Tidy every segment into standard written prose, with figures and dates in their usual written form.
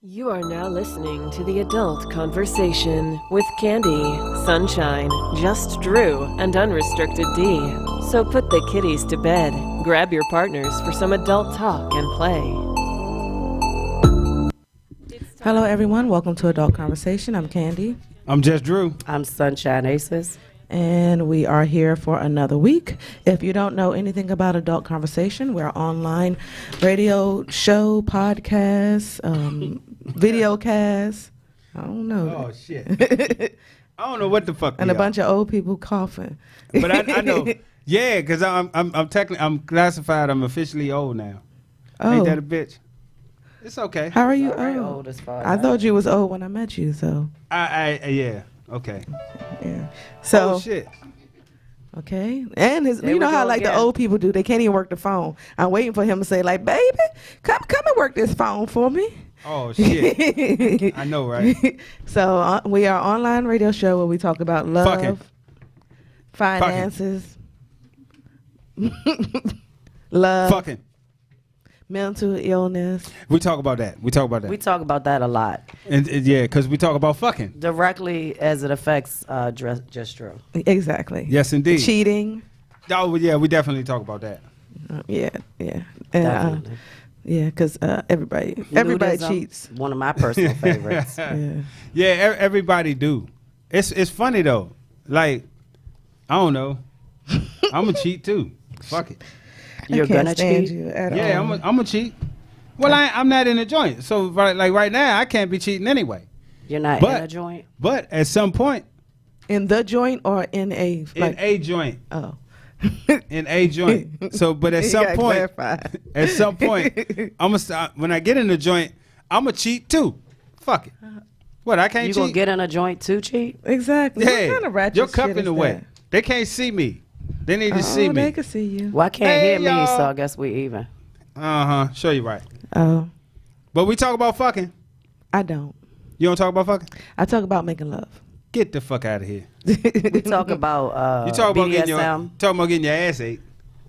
You are now listening to The Adult Conversation with Candy, Sunshine, Just Drew, and Unrestricted D. So put the kiddies to bed, grab your partners for some adult talk and play. Hello, everyone. Welcome to Adult Conversation. I'm Candy. I'm Just Drew. I'm Sunshine Aces. And we are here for another week. If you don't know anything about Adult Conversation, we're an online radio show, podcast, video cast. I don't know. Oh, shit. I don't know what the fuck. And a bunch of old people coughing. But I know. Yeah, because I'm technically, I'm classified, I'm officially old now. Oh. Ain't that a bitch? It's okay. How are you old as far I thought you was old when I met you, so. Yeah. Okay. Yeah. So. Oh, shit. Okay. And There you we know how go like again. the old people do, they can't even work the phone. I'm waiting for him to say like, baby, come and work this phone for me. Oh, shit. I know, right? So we are an online radio show where we talk about love, Fucking. finances, love, Fucking. mental illness. We talk about that. We talk about that a lot. And yeah, because we talk about fucking. Directly as it affects Just Drew. Exactly. Yes, indeed. Cheating. Oh, yeah, we definitely talk about that. Yeah. And, Definitely. yeah, because everybody Nudism, cheats. One of my personal favorites. Yeah. Yeah, everybody do. It's funny though. Like, I don't know. I'm a cheat too. Fuck it. You're I can't gonna stand cheat? you at Yeah, all. I'm a cheat. Well, I'm not in a joint, so right now I can't be cheating anyway. You're not But- in a joint? But at some point, In the joint or in a in a joint, oh. in a joint. So, but at You some gotta point, clarify. at some point, I'm gonna stop. When I get in the joint, I'm gonna cheat too. Fuck it. What, I can't You cheat? gonna get in a joint to cheat? Exactly. Yeah, What kind of ratchet your shit cup is in the way. that? They can't see me. They need to see Oh, me. they can see you. Well, I can't Hey, hear me, y'all. so I guess we even. Sure you right. Oh, But we talk about fucking. I don't. You don't talk about fucking? I talk about making love. Get the fuck out of here. We talk about You talk about BDSM. getting your ass ate.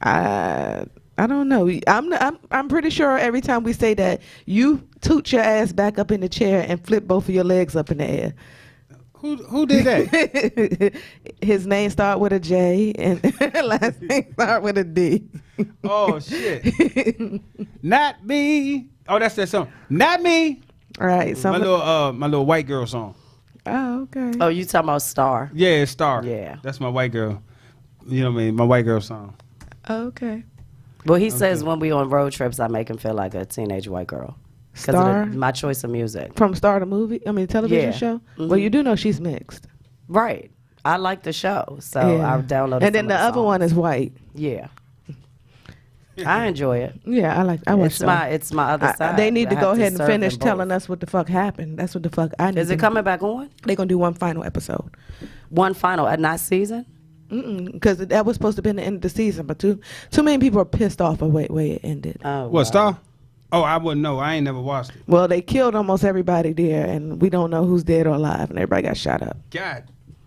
I don't know. I'm pretty sure every time we say that, you toot your ass back up in the chair and flip both of your legs up in the air. Who did that? His name start with a J and last name start with a D. Oh shit. Not me. Oh, that's that song. Not me. All right. My little white girl song. Oh, okay. Oh, you talking about Star? Yeah, it's Star. Yeah. That's my white girl. You know what I mean? My white girl song. Okay. Well, he says when we on road trips, I make him feel like a teenage white girl. Star? Of my choice of music. From Star the movie? I mean, television Yeah. show? Mhm. Well, you do know she's mixed. Right. I like the show, so Yeah. I downloaded. And then some the of other songs. one is white. Yeah. I enjoy it. Yeah, I watch It's my other side. They need to I go have ahead and serve finish them both. telling us what the fuck happened. That's what the fuck I need. Is it coming back on? They're going to do one final episode. One final, not season? Because that was supposed to be the end of the season, but too many people are pissed off of the way it ended. Oh, What, wow. Star? Oh, I wouldn't know. I ain't never watched it. Well, they killed almost everybody there, and we don't know who's dead or alive, and everybody got shot up. God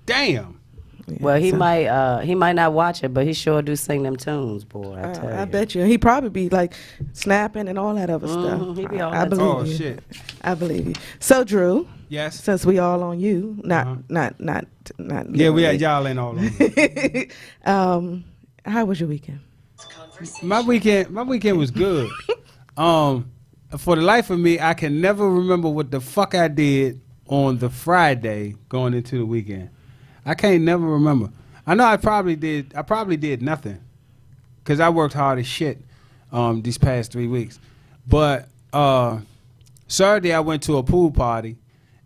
damn. Yeah, Well, he so- might not watch it, but he sure do sing them tunes, boy. I tell you. I bet you. He probably be like snapping and all that other stuff. He be all I that believe Oh you. shit. I believe you. So, Drew, Yes. since we all on you, not. Yeah, we literally. had y'all in all of How was your weekend? My weekend was good. For the life of me, I can never remember what the fuck I did on the Friday going into the weekend. I can't never remember. I know I probably did nothing because I worked hard as shit these past 3 weeks. But Saturday I went to a pool party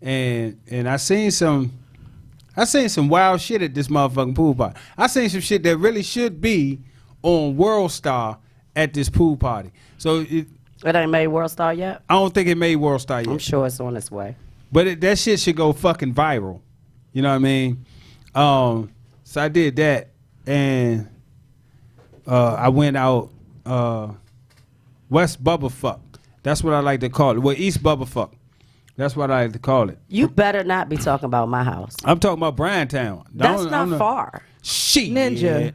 and I seen some wild shit at this motherfucking pool party. I seen some shit that really should be on World Star at this pool party. So It ain't made World Star yet? I don't think it made World Star yet. I'm sure it's on its way. But that shit should go fucking viral. You know what I mean? So I did that, and I went out West Bubblefuck. That's what I like to call it. Well, East Bubblefuck. That's what I like to call it. You better not be talking about my house. I'm talking about Bryantown. That's not far. Shit. Ninja.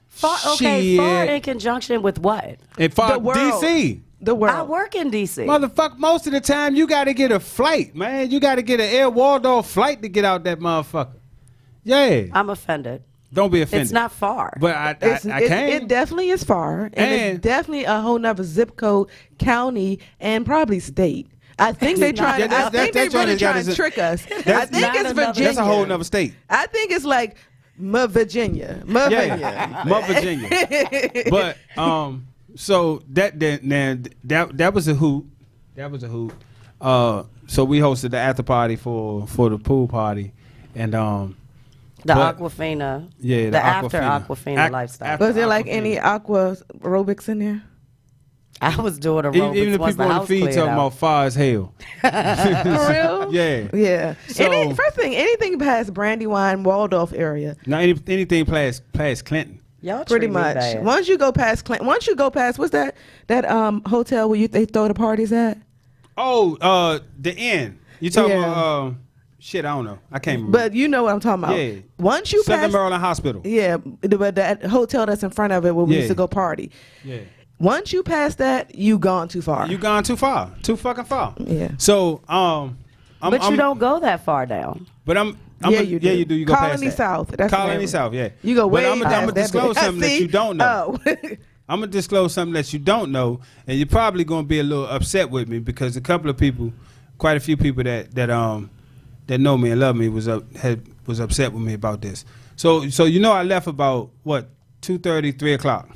Far, okay, far Shit. in conjunction with what? And far The world. DC. The world. I work in D.C. Motherfucker, most of the time you got to get a flight, man. You got to get an Air Waldorf flight to get out that motherfucker. Yeah. I'm offended. Don't be offended. It's not far. But I can't. It definitely is far, and it's definitely a whole nother zip code, county, and probably state. I think they try. I think they really trying to trick us. I think it's Virginia. That's a whole nother state. I think it's like Virginia. Virginia. But so that was a hoot. That was a hoot. So we hosted the after party for the pool party, and the Aquafina. Yeah, the after Aquafina lifestyle. Was there like any aqua aerobics in there? I was doing aerobics. Even the people on the feed talking about far as hell. For real? Yeah. Yeah. So, first thing, anything past Brandywine, Waldorf area. Now anything past Clinton. Y'all pretty treat me much. bad. Once you go past Clinton, what's that hotel where they throw the parties at? Oh, the Inn. You talking about shit? I don't know. I can't remember. But you know what I'm talking about. Yeah. Once you Southern pass Maryland Hospital. Yeah, but that hotel that's in front of it where we used to go party. Yeah. Once you pass that, you gone too far. You gone too far. Too fucking far. Yeah. So but you don't go that far down. But you do. You go Colony past that. South. That's Colony South. Yeah. You go way But I'm past gonna disclose that something that you don't know. Oh. I'm gonna disclose something that you don't know, and you're probably gonna be a little upset with me because a couple of people, quite a few people that know me and love me was upset with me about this. So I left about 2:30, 3 o'clock.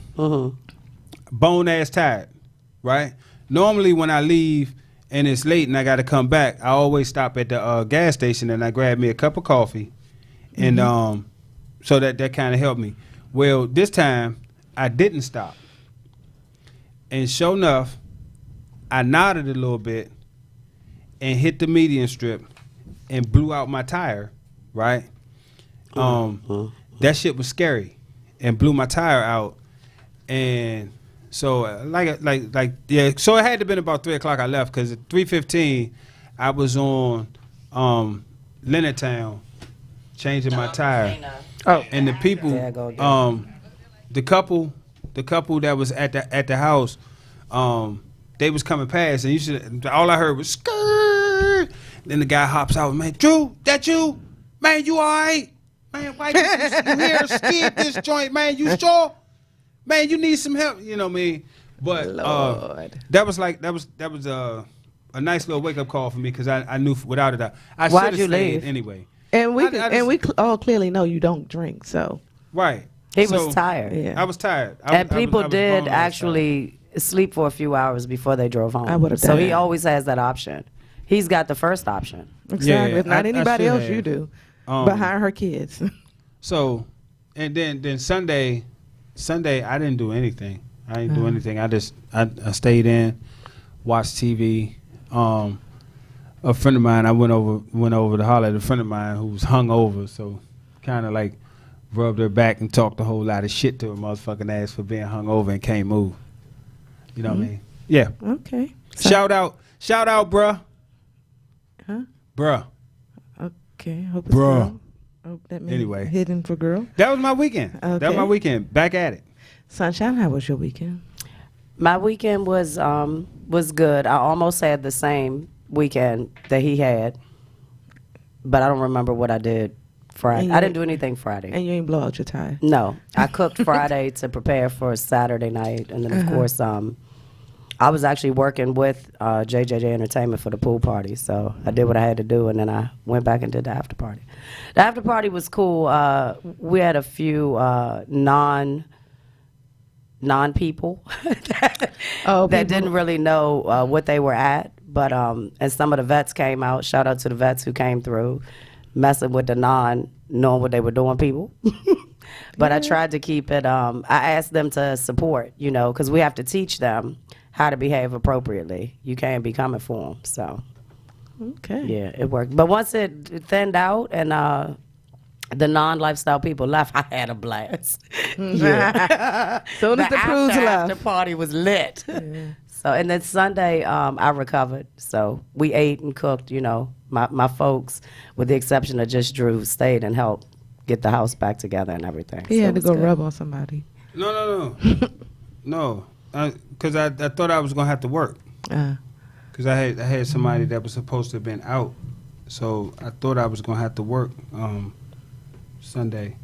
Bone ass tired, right? Normally when I leave and it's late and I got to come back, I always stop at the gas station and I grab me a cup of coffee, and so that kind of helped me. Well, this time I didn't stop, and sure enough, I nodded a little bit and hit the median strip and blew out my tire, right? That shit was scary and blew my tire out, and so so it had to been about 3 o'clock I left, because at 3:15 I was on Leonardtown changing my tire. And the people, the couple that was at the house, they was coming past, and all I heard was skirt. Then the guy hops out, man, Drew, that you? Man, you all right? Man, why you here skid this joint, man? You sure? Man, you need some help, you know what I mean? But that was a nice little wake up call for me, because I knew without a doubt I should have stayed anyway. And we all clearly know you don't drink, so right. He was tired. Yeah. I was tired. People did actually sleep for a few hours before they drove home. I would have done so that. he always has that option. He's got the first option. Exactly. Yeah, if not anybody else, have. you do. Behind her kids. So, and then Sunday I didn't do anything. I didn't do anything. I stayed in, watched TV. A friend of mine, I went over to holler at a friend of mine who was hungover, so kind of like rubbed her back and talked a whole lot of shit to her motherfucking ass for being hungover and can't move. You know what I mean? Yeah. Okay. Shout out, bruh. Huh? Bruh. Okay. Hope it's Bruh. girl. Hope that means Anyway. hidden for girl. That was my weekend. Okay. That was my weekend. Back at it. Sunshine, how was your weekend? My weekend was good. I almost had the same weekend that he had, but I don't remember what I did Friday. I didn't do anything Friday. And you ain't blow out your tire? No. I cooked Friday to prepare for Saturday night, and then of course I was actually working with JJJ Entertainment for the pool party, so I did what I had to do, and then I went back and did the after party. The after party was cool. We had a few non people that didn't really know what they were at, but and some of the vets came out. Shout out to the vets who came through, messing with the knowing what they were doing people. But I tried to keep it. I asked them to support, because we have to teach them how to behave appropriately. You can't be coming for them. So, okay, yeah, it worked. But once it thinned out and the non-lifestyle people left, I had a blast. Yeah. Soon as the prudes left, after party was lit. Yeah. So, and then Sunday, I recovered. So we ate and cooked. My folks, with the exception of just Drew, stayed and helped get the house back together and everything. He had to go rub on somebody. No. because I thought I was gonna have to work. Because I had somebody that was supposed to have been out, so I thought I was gonna have to work Sunday,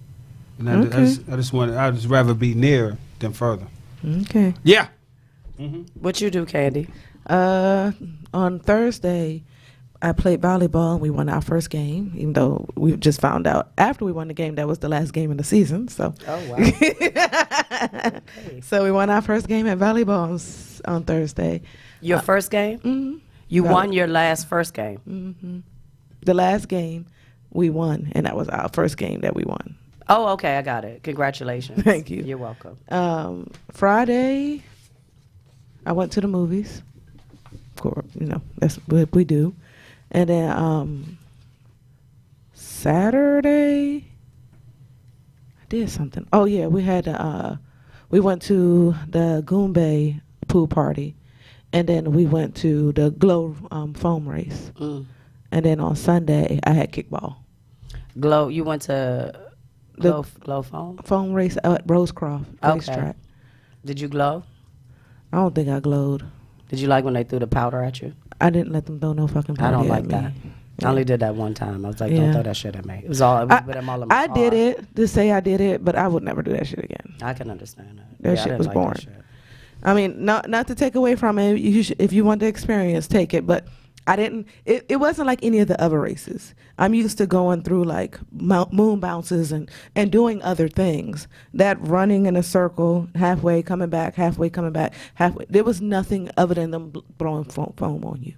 and I just rather be near than further. Okay. Yeah. What you do, Candy? On Thursday, I played volleyball and we won our first game, even though we just found out after we won the game that was the last game of the season. So, Oh, wow. Okay. so we won our first game at volleyball on Thursday. Your first game? Mm-hmm. You won your last first game? Mm-hmm. The last game we won, and that was our first game that we won. Oh, okay. I got it. Congratulations. Thank you. You're welcome. Friday, I went to the movies. Of course, that's what we do. And then Saturday, I did something. Oh yeah, we went to the Goombay pool party, and then we went to the Glow foam race. And then on Sunday, I had kickball. Glow. You went to Glow foam? Foam race at Rosecroft racetrack. Did you glow? I don't think I glowed. Did you like when they threw the powder at you? I didn't let them throw no fucking I party don't at like me. that. Yeah. I only did that one time. I was like, Yeah. don't throw that shit at me. It was with them all in my I car. did it to say I did it, but I would never do that shit again. I can understand that. That I shit didn't was like that boring. shit. I mean, not to take away from it. If you want the experience, take it. But I didn't. It wasn't like any of the other races. I'm used to going through like moon bounces and doing other things. That running in a circle, halfway coming back, halfway coming back, halfway. There was nothing other than them throwing foam on you.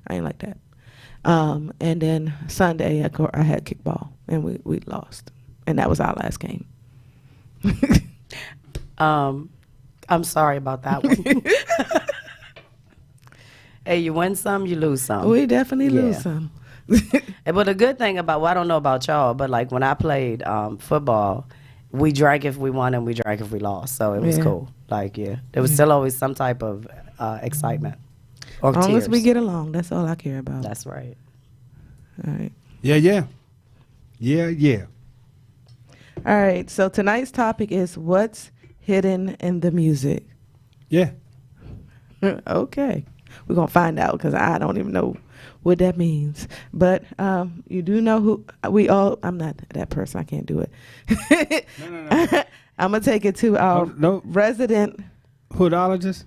I ain't like that. And then Sunday, I had kickball, and we lost, and that was our last game. I'm sorry about that one. Hey, you win some, you lose some. We definitely lose some. But the good thing about, well, I don't know about y'all, but like when I played football, we drank if we won and we drank if we lost. So it was cool. Like, there was still always some type of excitement. Or As long tears. as we get along, that's all I care about. That's right. All right. Yeah. All right. So tonight's topic is what's hidden in the music. Yeah. Okay. We're going to find out because I don't even know what that means. But you do know who I'm not that person. I can't do it. No. I'm going to take it to our resident hoodologist,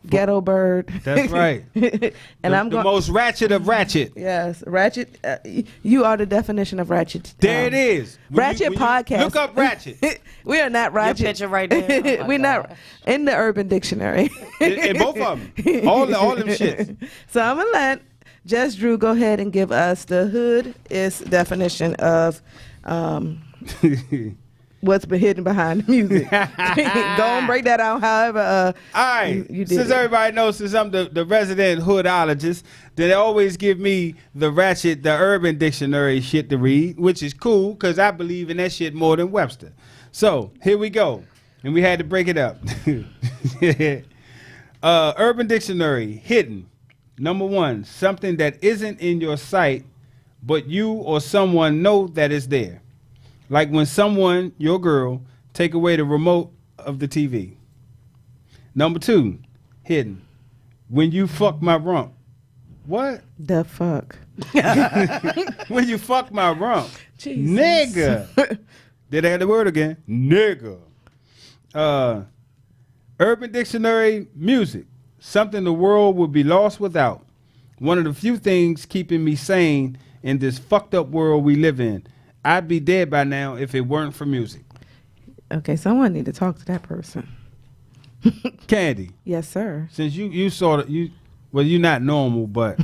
ghetto bird. That's right. And I'm the most ratchet of ratchet. Yes, ratchet. You are the definition of ratchet. There it is. Ratchet podcast. Look up ratchet. We are not ratchet. Your picture right there. Oh We're not in the Urban Dictionary. in both of them. All them shits. So I'm gonna let Jess Drew go ahead and give us the hood is definition of what's been hidden behind the music. Go and break that out however all right. you did Since it. everybody knows, since I'm the resident hoodologist, then they always give me the Urban Dictionary shit to read, which is cool because I believe in that shit more than Webster. So here we go. And we had to break it up. Urban Dictionary, hidden. Number 1, something that isn't in your sight, but you or someone know that it's there. Like when someone, your girl, take away the remote of the TV. Number 2, hidden. When you fuck my rump. What? The fuck. When you fuck my rump. Jesus. Nigga. Did I have the word again? Nigga. Urban Dictionary, music. Something the world would be lost without. One of the few things keeping me sane in this fucked up world we live in. I'd be dead by now if it weren't for music. Okay, someone need to talk to that person. Candy. Yes, sir. Since you sort of you're not normal, but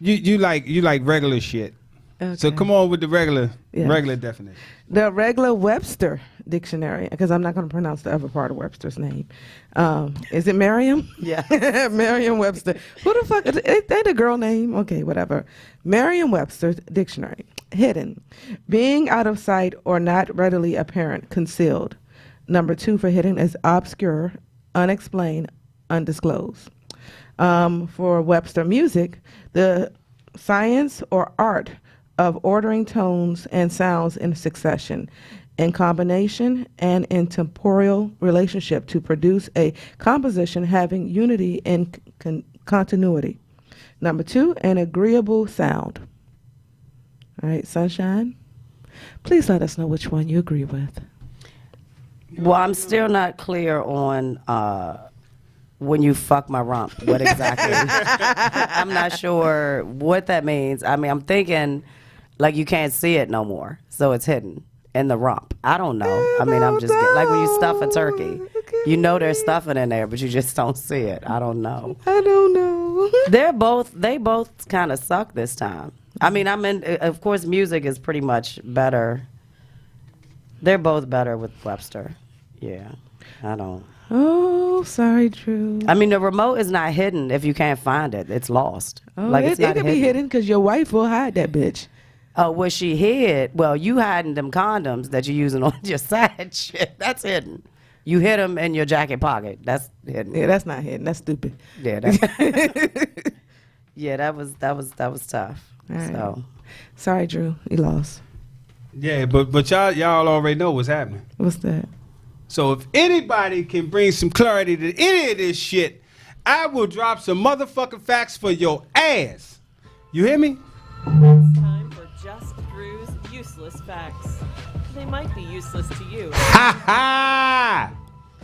you like regular shit. Okay. So come on with the regular Yes. definition. The regular Webster dictionary, because I'm not going to pronounce the other part of Webster's name. Is it Merriam? Yeah. Merriam-Webster. Who the fuck? Ain't a girl name? Okay, whatever. Merriam-Webster dictionary. Hidden. Being out of sight or not readily apparent, concealed. Number 2 for hidden is obscure, unexplained, undisclosed. For Webster, music, the science or art of ordering tones and sounds in succession. in combination and in temporal relationship to produce a composition having unity and continuity. Number 2, an agreeable sound. All right, Sunshine, please let us know which one you agree with. Well, I'm still not clear on when you fuck my rump. What exactly? I'm not sure what that means. I mean, I'm thinking like you can't see it no more, so it's hidden in the rump. I don't know. I mean, I'm just like when you stuff a turkey, you know there's stuffing in there, but you just don't see it. I don't know. I don't know. They both kind of suck this time. I mean, of course, music is pretty much better. They're both better with Webster. Yeah, I don't. Oh, sorry, Drew. I mean, the remote is not hidden if you can't find it. It's lost. Oh, like it could be hidden because your wife will hide that bitch. Oh, what she hid? Well, you hiding them condoms that you're using on your side shit. That's hidden. You hid them in your jacket pocket. That's hidden. Yeah, that's not hidden. That's stupid. Yeah, yeah, that was tough. Right. So, sorry, Drew, you lost. Yeah, but y'all already know what's happening. What's that? So if anybody can bring some clarity to any of this shit, I will drop some motherfucking facts for your ass. You hear me? It's time for Just Drew's useless facts. They might be useless to you. Ha ha!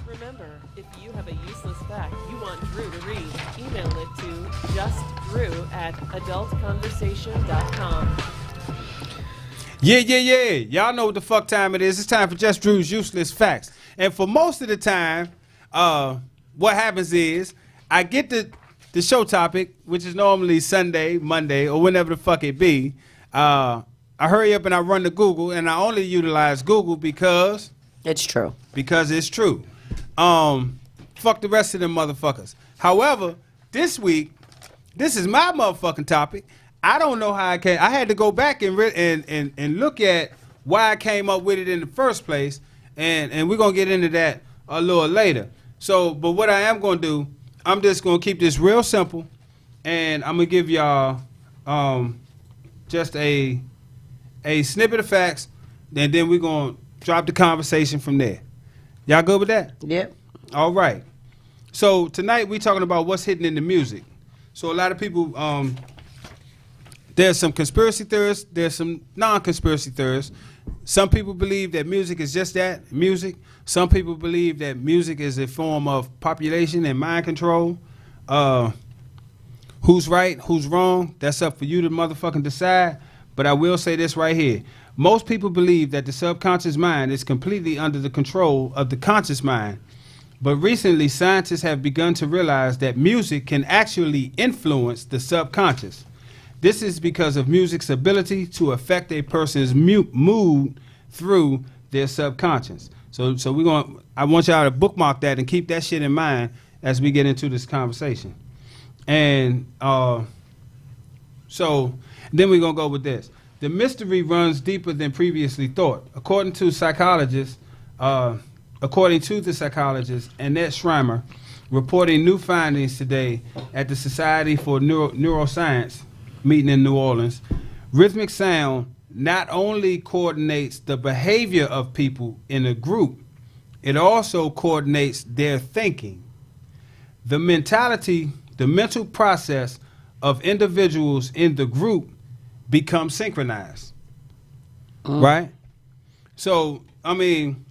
Remember, if you have a useless fact you want Drew to read, email it to justdrew@adultconversation.com. Yeah. Y'all know what the fuck time it is. It's time for Just Drew's useless facts. And for most of the time, what happens is I get the show topic, which is normally Sunday, Monday, or whenever the fuck it be. I hurry up and I run to Google, and I only utilize Google because it's true. Because it's true. Fuck the rest of them motherfuckers. However, this week, this is my motherfucking topic. I don't know how I came. I had to go back and look at why I came up with it in the first place, and we're gonna get into that a little later. So, but what I am gonna do, I'm just gonna keep this real simple, and I'm gonna give y'all just a snippet of facts, and then we're gonna drop the conversation from there. Y'all good with that? Yep. All right. So tonight we talking about what's hidden in the music. So a lot of people, there's some conspiracy theorists, there's some non-conspiracy theorists. Some people believe that music is just that, music. Some people believe that music is a form of population and mind control. Who's right, who's wrong, that's up for you to motherfucking decide. But I will say this right here. Most people believe that the subconscious mind is completely under the control of the conscious mind. But recently, scientists have begun to realize that music can actually influence the subconscious. This is because of music's ability to affect a person's mood through their subconscious. So I want y'all to bookmark that and keep that shit in mind as we get into this conversation. And so then we're going to go with this. The mystery runs deeper than previously thought. According to the psychologist Annette Schreimer, reporting new findings today at the Society for Neuroscience meeting in New Orleans, rhythmic sound not only coordinates the behavior of people in a group, it also coordinates their thinking. The mental process of individuals in the group become synchronized. Right? So, I mean,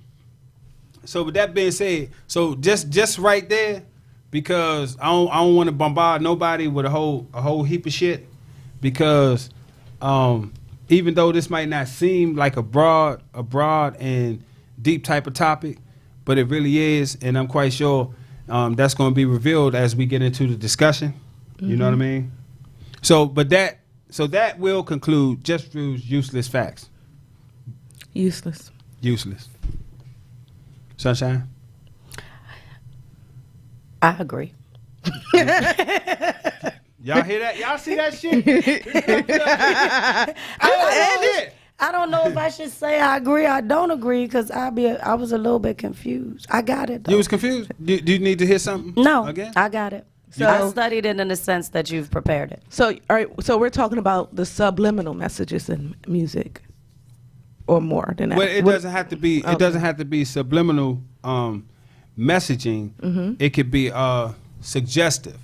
so with that being said, so just right there, because I don't want to bombard nobody with a whole heap of shit, because even though this might not seem like a broad and deep type of topic, but it really is, and I'm quite sure that's going to be revealed as we get into the discussion. Mm-hmm. You know what I mean? So that will conclude Just Drew's useless facts. Useless. Sunshine? I agree. Y'all hear that? Y'all see that shit? I don't know if I should say I agree or I don't agree, because I was a little bit confused. I got it, though. You was confused? Do you need to hear something? No, again? I got it. So, I studied it in the sense that you've prepared it. So, all right. So we're talking about the subliminal messages in music. or more than that? Well, it doesn't have to be. It doesn't have to be subliminal messaging. It could be suggestive,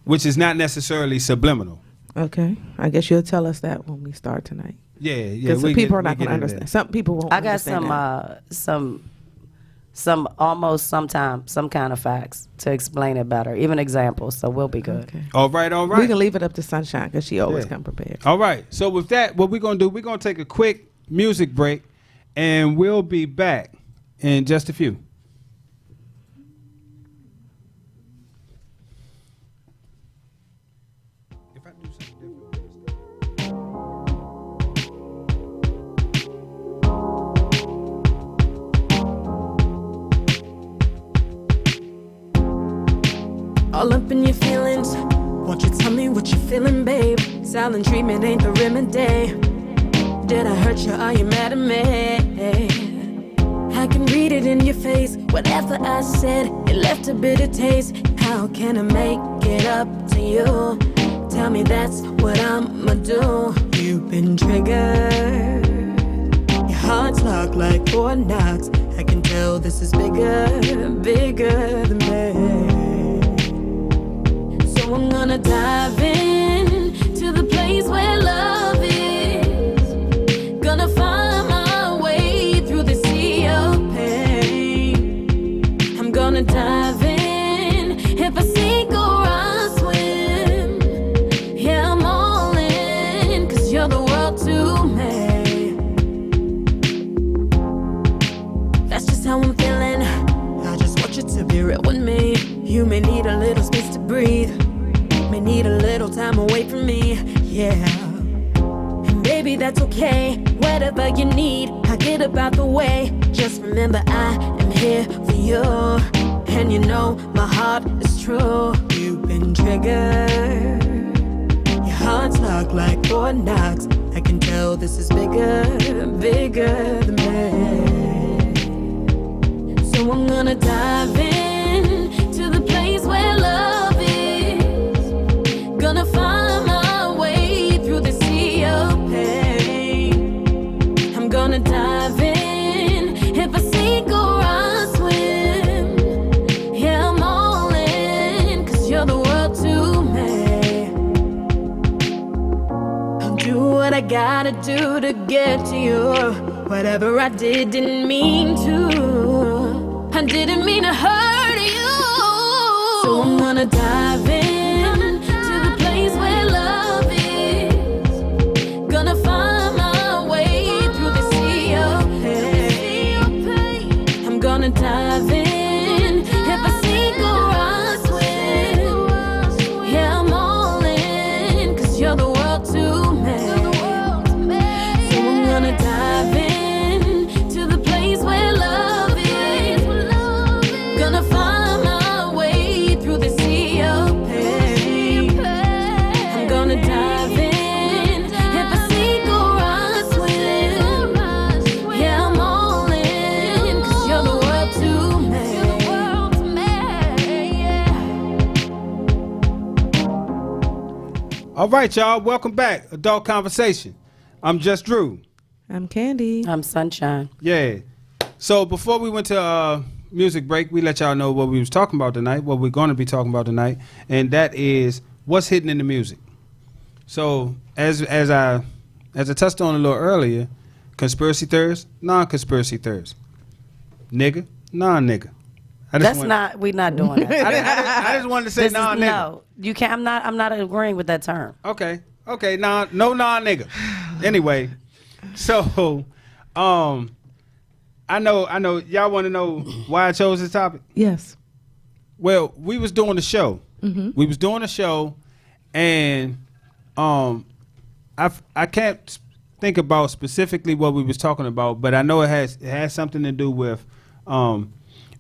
which is not necessarily subliminal. Okay, I guess you'll tell us that when we start tonight. Yeah. Because people are not going to understand. Some people won't. I got understand some almost sometimes some kind of facts to explain it better, even examples. So we'll be good. Okay. All right. We can leave it up to Sunshine because she always come prepared. All right. So with that, what we're gonna do? We're gonna take a quick music break, and we'll be back in just a few. All up in your feelings. Won't you tell me what you're feeling, babe? Silent treatment ain't the remedy. Did I hurt you? Are you mad at me? I can read it in your face. Whatever I said, it left a bitter taste. How can I make it up to you? Tell me that's what I'ma do. You've been triggered. Your heart's locked like Fort Knox. I can tell this is bigger, bigger than me. So I'm gonna dive in to the place where love is. Gonna find my way through the sea of pain. I'm gonna dive in. If I sink or I swim, yeah, I'm all in. 'Cause you're the world to me. That's just how I'm feeling. I just want you to be real with me. You may need a little space to breathe. May need a little time away from me, yeah. And baby, that's okay. Whatever you need, I'll get about the way. Just remember I am here for you. And you know my heart is true. You've been triggered. Your heart's locked like Fort Knox. I can tell this is bigger, bigger than me. So I'm gonna dive in to the place where love is. Gonna find my way through the sea of pain. I'm gonna dive in. If I sink or I swim, yeah, I'm all in. 'Cause you're the world to me. I'll do what I gotta do to get to you. Whatever I did didn't mean to. I didn't mean to hurt you. So I'm gonna dive in. Dive in. If I sink or I swim, yeah, I'm all in. 'Cause you're the world to me. So I'm gonna dive in to the place where love is. Gonna find my way through the sea of pain. I'm gonna dive in. If I sink or I swim, yeah, I'm all in. 'Cause you're the All right, y'all. Welcome back. Adult Conversation. I'm Just Drew. I'm Candy. I'm Sunshine. Yeah. So before we went to music break, we let y'all know what we was talking about tonight, what we're going to be talking about tonight, and that is what's hidden in the music. So as I touched on a little earlier, conspiracy theories, non-conspiracy theories, nigga, non-nigga. We're not doing that. I just wanted to say non-nigga. No, you can't. I'm not agreeing with that term. Okay, no non-nigga. Anyway, so I know y'all want to know why I chose this topic. Yes. Well, we was doing the show. Mm-hmm. We was doing a show, and I can't think about specifically what we was talking about, but I know it has something to do with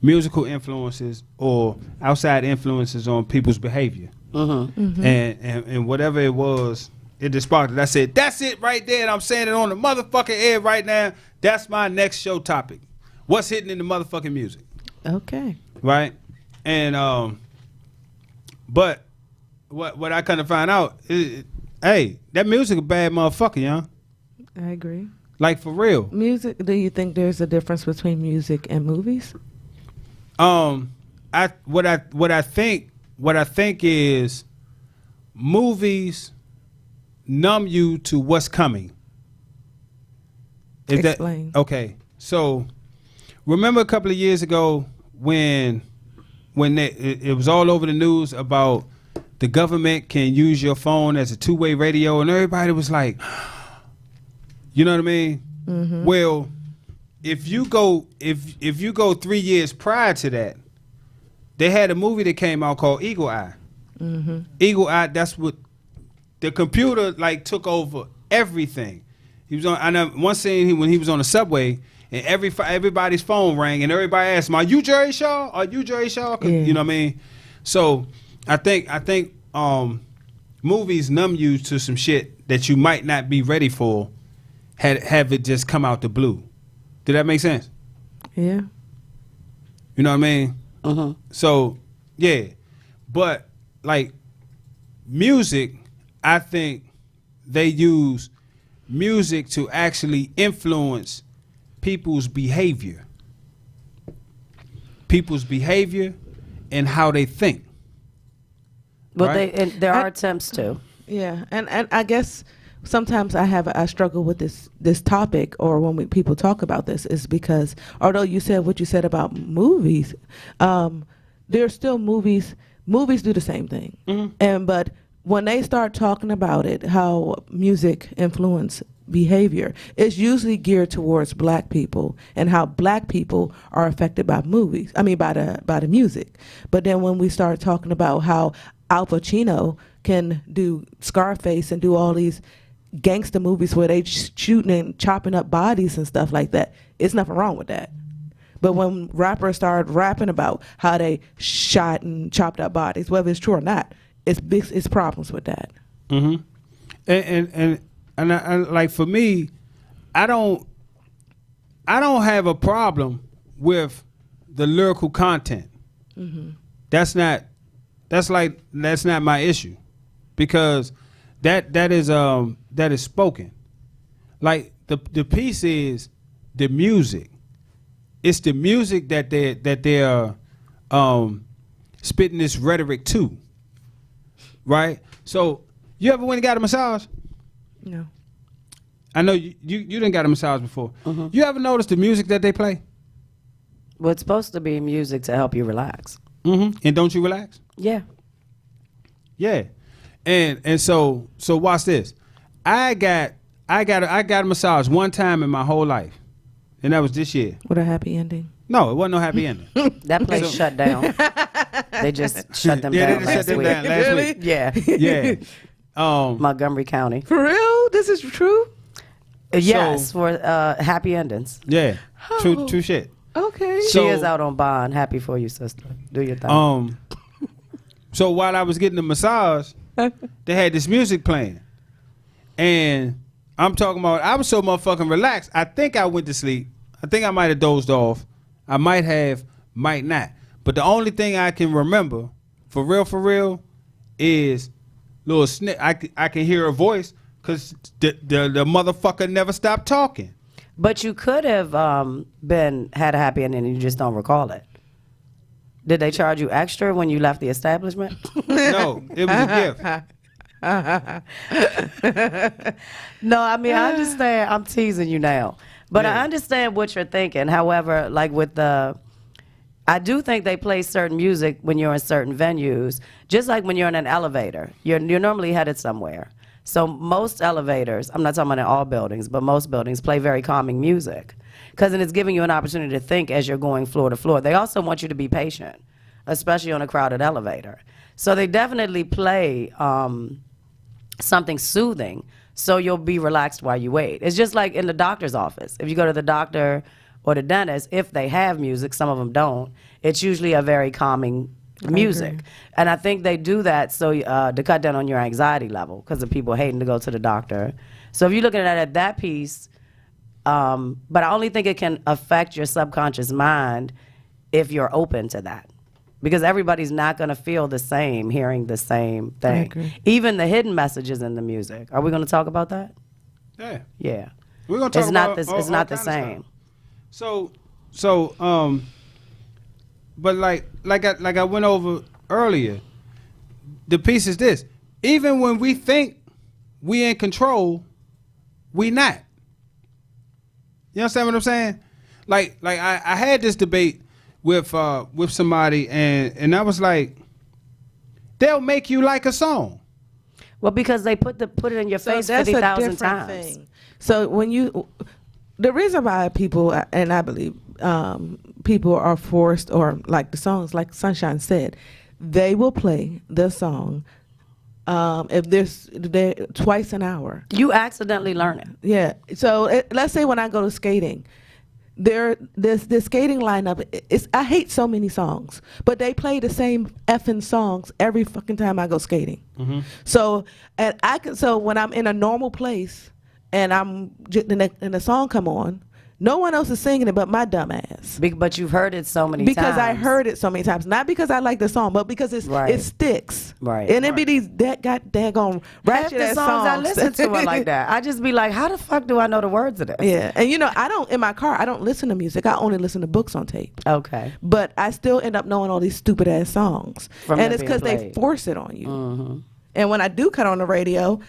musical influences or outside influences on people's behavior. Mm-hmm. Mm-hmm. And whatever it was, it just sparked it. I said, that's it right there, and I'm saying it on the motherfucking air right now. That's my next show topic. What's hidden in the motherfucking music? Okay. Right? And but what I kind of find out is, hey, that music a bad motherfucker, y'all. I agree. Like for real. Music. Do you think there's a difference between music and movies? What I think is movies numb you to what's coming. Explain. Okay? So remember a couple of years ago when it was all over the news about the government can use your phone as a two-way radio, and everybody was like, you know what I mean? Mm-hmm. Well, if you go 3 years prior to that, they had a movie that came out called Eagle Eye. Mm-hmm. Eagle Eye. That's what the computer like took over everything. He was on. I know one scene when he was on the subway, and everybody's phone rang, and everybody asked him, "Are you Jerry Shaw? Are you Jerry Shaw?" Yeah. You know what I mean? So I think movies numb you to some shit that you might not be ready for. Have it just come out the blue. Did that make sense? Yeah. You know what I mean? Uh-huh. So yeah, but like music, I think they use music to actually influence people's behavior and how they think. Well, right? there are attempts to. Yeah, and I guess sometimes I struggle with this topic, or when people talk about this, is because although you said what you said about movies, there's still movies do the same thing. Mm-hmm. But when they start talking about it, how music influence behavior, it's usually geared towards black people and how black people are affected by movies. I mean by the music. But then when we start talking about how Al Pacino can do Scarface and do all these gangster movies where they shooting and chopping up bodies and stuff like that, it's nothing wrong with that. But when rappers start rapping about how they shot and chopped up bodies, whether it's true or not, it's problems with that. Mm-hmm. And I, like for me, I don't have a problem with the lyrical content. Mm-hmm. That's not my issue, because that is spoken. Like the piece is the music. It's the music that they're spitting this rhetoric to, right? So you ever went and got a massage? No. I know you didn't got a massage before. Mm-hmm. You ever notice the music that they play? Well, it's supposed to be music to help you relax. Mm-hmm. And don't you relax? Yeah. Yeah. And so watch this. I got a massage one time in my whole life, and that was this year. With a happy ending? No, it wasn't no happy ending. That place shut down. They just shut them Yeah, down they last shut them week. down last Really? week. Yeah. Yeah. Montgomery County. For real? This is true? Yes, for happy endings. Yeah. Oh. True shit. Okay. So- She is out on bond. Happy for you, sister. Do your thing. So while I was getting the massage, they had this music playing, and I'm talking about I was so motherfucking relaxed. I think I went to sleep. I think I might have dozed off. I might have, might not. But the only thing I can remember, for real, is little snip. I can hear her voice because the motherfucker never stopped talking. But you could have had a happy ending and you just don't recall it. Did they charge you extra when you left the establishment? No, it was a gift. No, I mean, I understand. I'm teasing you now. But Yeah. I understand what you're thinking. However, like with I do think they play certain music when you're in certain venues, just like when you're in an elevator. You're normally headed somewhere. So most elevators, I'm not talking about in all buildings, but most buildings play very calming music because it's giving you an opportunity to think as you're going floor to floor. They also want you to be patient, especially on a crowded elevator. So they definitely play something soothing so you'll be relaxed while you wait. It's just like in the doctor's office. If you go to the doctor or the dentist, if they have music, some of them don't, it's usually a very calming music. And I think they do that so to cut down on your anxiety level because of people hating to go to the doctor. So if you're looking at it at that piece, but I only think it can affect your subconscious mind if you're open to that. Because everybody's not going to feel the same hearing the same thing. agree. Even the hidden messages in the music. Are we going to talk about that? Yeah. Yeah. We're gonna talk It's not about this. all- It's all not the kind of same. stuff. But like I went over earlier, the piece is this: even when we think we in control, we not. You understand what I'm saying? Like I had this debate with somebody, and I was like, they'll make you like a song. Well, because they put it in your face 50,000 times. So the reason why people, and I believe people are forced, or like the songs, like Sunshine said, they will play the song if they're twice an hour. You accidentally learn it. Yeah. So let's say when I go to skating, this skating lineup I hate so many songs, but they play the same effing songs every fucking time I go skating. Mm-hmm. So when I'm in a normal place and and the song come on, no one else is singing it but my dumb ass. But you've heard it so many times. Because I heard it so many times, not because I like the song, but because it sticks. Right. And it be these daggone ratchet Half ass the songs I songs. listen to are like that. I just be like, how the fuck do I know the words of this? Yeah, and I don't, in my car, I don't listen to music. I only listen to books on tape. Okay. But I still end up knowing all these stupid ass songs. From And it it's being because they played. force it on you. Mm-hmm. And when I do cut on the radio,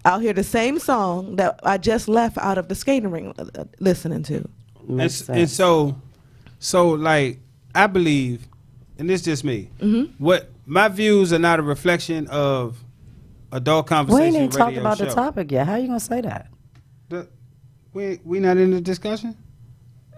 I'll hear the same song that I just left out of the skating ring listening to. And so like I believe, and this is just me. Mm-hmm. What my views are not a reflection of adult We conversation. ain't even talked radio about show. the topic yet. How you gonna say that? We not in the discussion.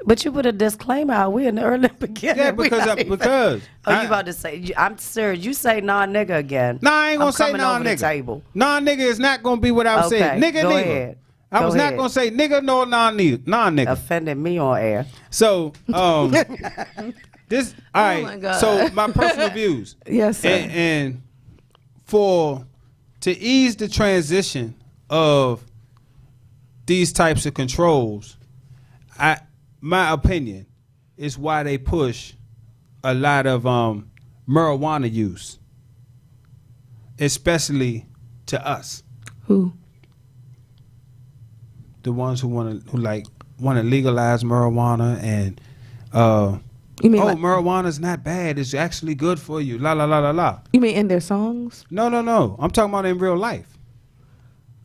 But you put a disclaimer out. We in the early beginning. Yeah, We because not even- because Oh, you about to say? I'm serious. You say non-nigga again? Nah, I ain't gonna I'm say coming over the non-nigga. table. Non-nigga is not gonna be what I was Okay, saying. Nigga, go nigga. ahead. I Go was not ahead. gonna say nigga nor non-nigga. Offended me on air. So this all right. my God. So my personal views. Yes, sir. And to ease the transition of these types of controls, my opinion is why they push a lot of marijuana use, especially to us, Who? the ones who want to legalize marijuana and You mean marijuana's not bad, it's actually good for you, la la la la la. You mean in their songs? No, I'm talking about in real life.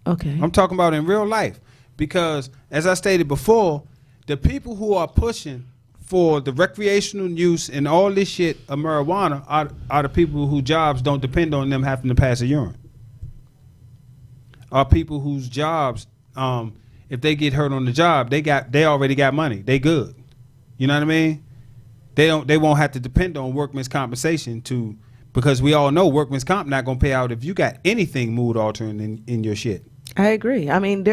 Okay. I'm talking about in real life, because as I stated before, the people who are pushing for the recreational use and all this shit of marijuana are the people whose jobs don't depend on them having to pass a urine. Are people whose jobs, if they get hurt on the job, they already got money. They good. You know what I mean? They won't have to depend on workman's compensation because we all know workman's comp not gonna pay out if you got anything mood altering in your shit. I agree. I mean,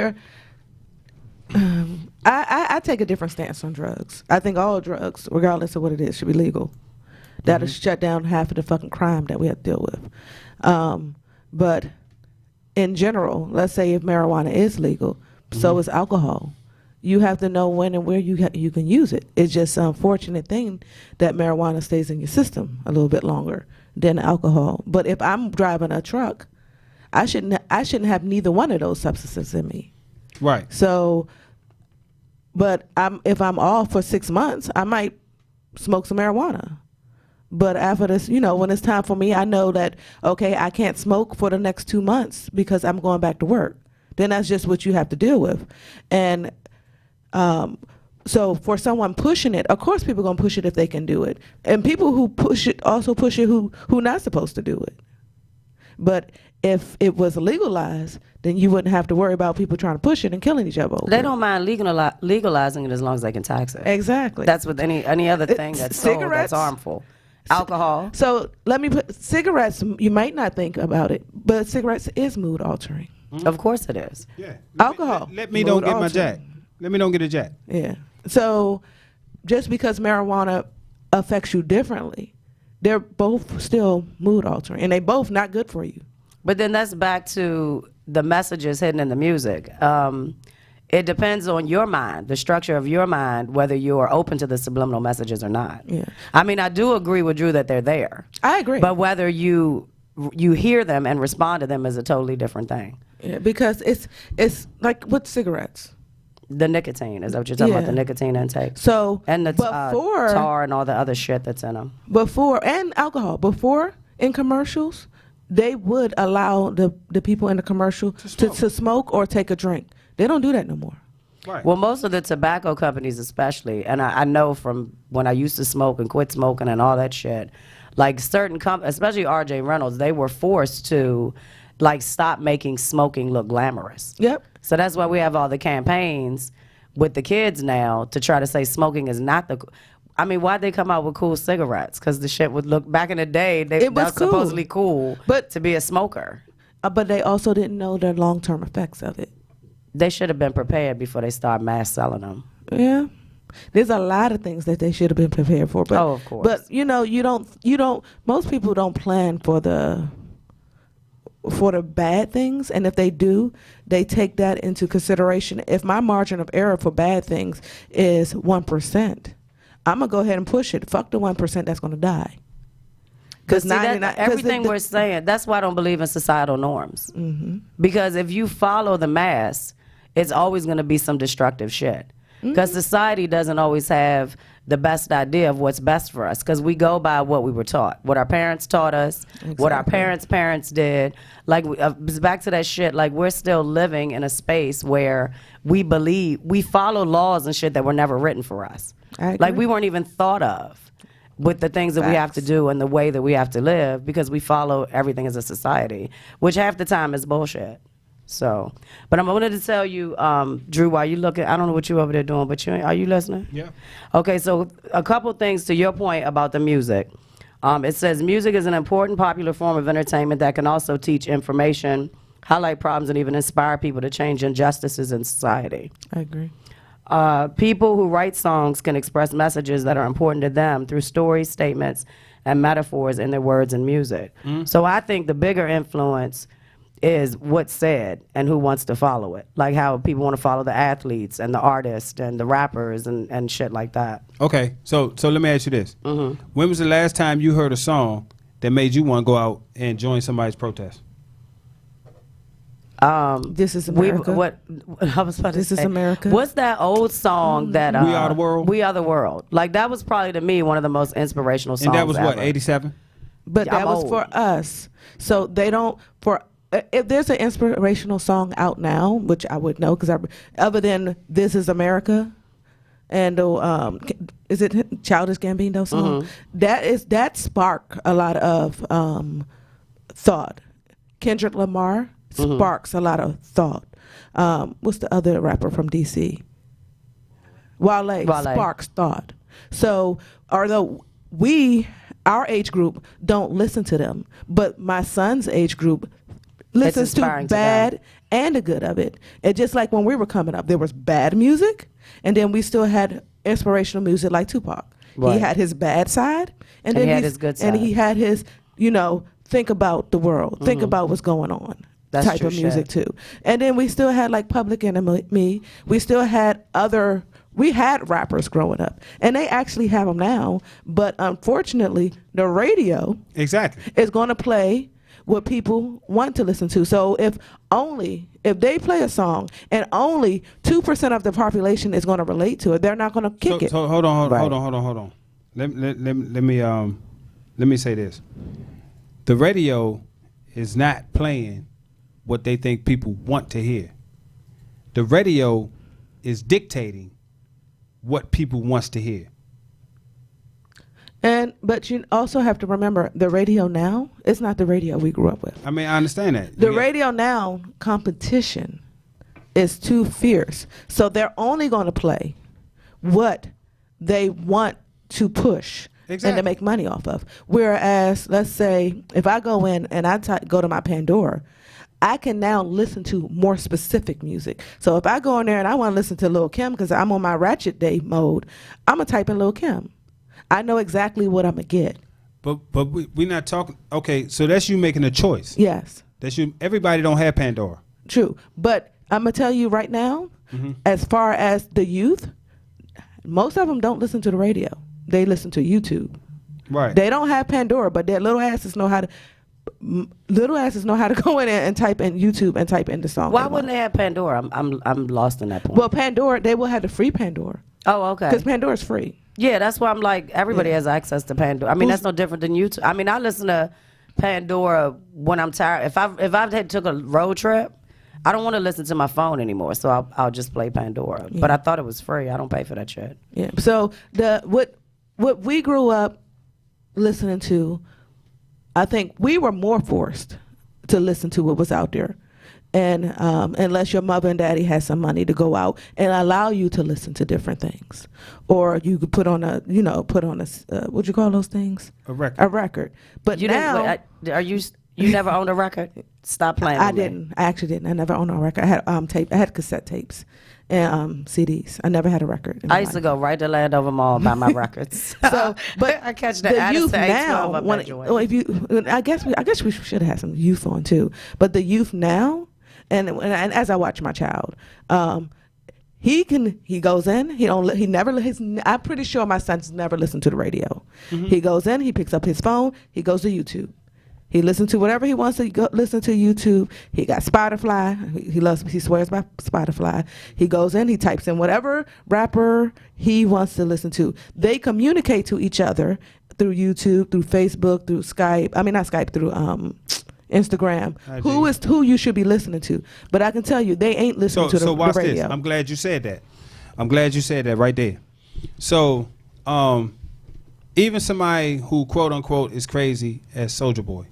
I take a different stance on drugs. I think all drugs, regardless of what it is, should be legal. That'll shut down half of the fucking crime that we have to deal with. But in general, let's say if marijuana is legal, so is alcohol. You have to know when and where you can use it. It's just an unfortunate thing that marijuana stays in your system a little bit longer than alcohol. But if I'm driving a truck, I shouldn't have neither one of those substances in me. Right. So, but if I'm off for 6 months, I might smoke some marijuana. But after this, when it's time for me, I know that, okay, I can't smoke for the next 2 months because I'm going back to work. Then that's just what you have to deal with. And so for someone pushing it, of course people are going to push it if they can do it. And people who push it also push it who not supposed to do it. But if it was legalized, then you wouldn't have to worry about people trying to push it and killing each other over They it. don't mind legalizing it as long as they can tax it. Exactly. That's with any other thing that's sold cigarettes? that's harmful. Alcohol. So let me put cigarettes. You might not think about it, but cigarettes is mood altering. Of course it is. Yeah. Alcohol. Let me don't Mood get my altering. jack. Let me don't get a jack. Yeah. So just because marijuana affects you differently, they're both still mood altering, and they both not good for you. But then that's back to the messages hidden in the music. It depends on your mind, the structure of your mind, whether you are open to the subliminal messages or not. Yeah. I mean, I do agree with Drew that they're there. I agree. But whether you hear them and respond to them is a totally different thing. Yeah, because it's like with cigarettes. The nicotine, is that what you're talking about? The nicotine intake. So And the before tar and all the other shit that's in them. before and alcohol before in commercials, they would allow the people in the commercial to smoke or take a drink. They don't do that no more. Right. Well, most of the tobacco companies especially, and I know from when I used to smoke and quit smoking and all that shit, like certain especially R.J. Reynolds, they were forced to like stop making smoking look glamorous. Yep. So that's why we have all the campaigns with the kids now to try to say smoking is not the. I mean, why'd they come out with cool cigarettes? Because the shit would look back in the day. That was cool. supposedly cool, But- to be a smoker. But they also didn't know the long-term effects of it. They should have been prepared before they start mass selling them. Yeah. There's a lot of things that they should have been prepared for. But, Oh, of course. But you don't. Most people don't plan for the bad things, and if they do, they take that into consideration. If my margin of error for bad things is 1%, I'm gonna go ahead and push it. Fuck the 1% that's gonna die. Because everything we're saying, that's why I don't believe in societal norms. Mm-hmm. Because if you follow the mass, it's always going to be some destructive shit. Because society doesn't always have the best idea of what's best for us. Because we go by what we were taught, what our parents taught us, what our parents did. Like back to that shit. Like we're still living in a space where we follow laws and shit that were never written for us. Like we weren't even thought of with the things that we have to do and the way that we have to live, because we follow everything as a society, which half the time is bullshit. So, but I wanted to tell you, Drew, while you looking, I don't know what you over there doing, but are you listening? Yeah. Okay, so a couple things to your point about the music. It says music is an important popular form of entertainment that can also teach information, highlight problems, and even inspire people to change injustices in society. I agree. People who write songs can express messages that are important to them through stories, statements, and metaphors in their words and music. So I think the bigger influence is what's said and who wants to follow it. Like how people want to follow the athletes and the artists and the rappers and shit like that. Okay, so let me ask you this. Mm-hmm. When was the last time you heard a song that made you want to go out and join somebody's protest? This is America. I was about to This is say, America. What's that old song that We Are the World? We Are the World. Like that was probably to me one of the most inspirational songs. And that was what, ever. 87? But I'm that was old. for us. So they don't if there's an inspirational song out now, which I would know, because other than "This Is America," and is it Childish Gambino song? That spark a lot of thought. Kendrick Lamar sparks a lot of thought. What's the other rapper from DC? Wale sparks thought. So although our age group don't listen to them, but my son's age group listens to bad and the good of it. And just like when we were coming up, there was bad music, and then we still had inspirational music like Tupac. Right. He had his bad side, and then he had his good side. And he had his, think about the world, think about what's going on. That's type true of music shit. too. And then we still had like Public Enemy. We still had we had rappers growing up, and they actually have them now. But unfortunately, the radio is going to play what people want to listen to. So if they play a song and only 2% of the population is going to relate to it, they're not going to kick it. So hold on. Let me say this. The radio is not playing what they think people want to hear. The radio is dictating what people wants to hear. But you also have to remember, the radio now is not the radio we grew up with. I mean, I understand that. The radio now, competition is too fierce. So they're only going to play what they want to push and to make money off of. Whereas, let's say, if I go in and I go to my Pandora, I can now listen to more specific music. So if I go in there and I want to listen to Lil' Kim because I'm on my Ratchet Day mode, I'm going to type in Lil' Kim. I know exactly what I'm going to get. But we're not talking. Okay, so that's you making a choice. Yes. That's you. Everybody don't have Pandora. True. But I'm going to tell you right now, as far as the youth, most of them don't listen to the radio. They listen to YouTube. Right. They don't have Pandora, but their little asses know how to. little asses know how to go in there and type in YouTube and type in the song. Why wouldn't they have Pandora? I'm lost in that point. Well, Pandora, they will have the free Pandora. Oh, okay. Because Pandora's free. Yeah, that's why I'm like, everybody has access to Pandora. I mean, that's no different than YouTube. I mean, I listen to Pandora when I'm tired. If I had took a road trip, I don't want to listen to my phone anymore, so I'll just play Pandora. But I thought it was free. I don't pay for that shit. Yeah. So what we grew up listening to, I think we were more forced to listen to what was out there. And unless your mother and daddy had some money to go out and allow you to listen to different things, or you could put on a what'd you call those things? A record. A record. But You now, you never owned a record? Stop playing. I with me. didn't. I actually didn't. I never owned a record. I had tape. I had cassette tapes and CDs. I never had a record. I used to go right to Landover Mall and buy my records. So, but I catch the youth now. Well, I guess we should have had some youth on too. But the youth now. And as I watch my child, he goes in. I'm pretty sure my son's never listened to the radio. Mm-hmm. He goes in. He picks up his phone. He goes to YouTube. He listens to whatever he wants to listen to YouTube. He got Spotify. He swears by Spotify. He goes in. He types in whatever rapper he wants to listen to. They communicate to each other through YouTube, through Facebook, through Skype. I mean, not Skype, through Instagram. Who you should be listening to. But I can tell you, they ain't listening to the radio. So watch this. I'm glad you said that. I'm glad you said that right there. So even somebody who quote unquote is crazy as Soulja Boy.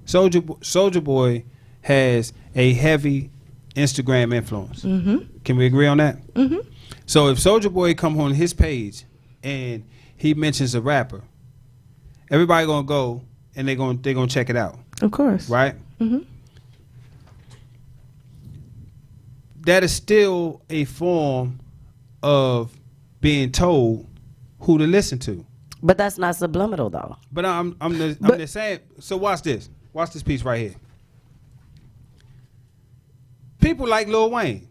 Soulja Boy has a heavy Instagram influence. Mm-hmm. Can we agree on that? Mm-hmm. So if Soulja Boy come on his page and he mentions a rapper, everybody gonna go and they're gonna check it out. Of course. Right? Mm-hmm. That is still a form of being told who to listen to. But that's not subliminal though. But I'm just saying, so watch this. Watch this piece right here. People like Lil Wayne,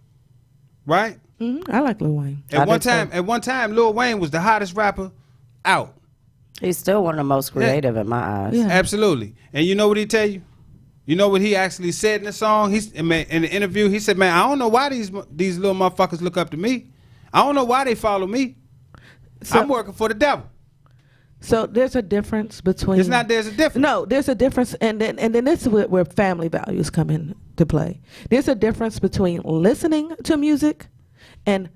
right? Mm-hmm. I like Lil Wayne. At one time, Lil Wayne was the hottest rapper out. He's still one of the most creative in my eyes. Yeah. Absolutely. And you know what he tell you? You know what he actually said in the song? In the interview, he said, "Man, I don't know why these little motherfuckers look up to me. I don't know why they follow me. I'm working for the devil." So there's a difference between. It's not. There's a difference. No, there's a difference, and then this is where family values come into play. There's a difference between listening to music and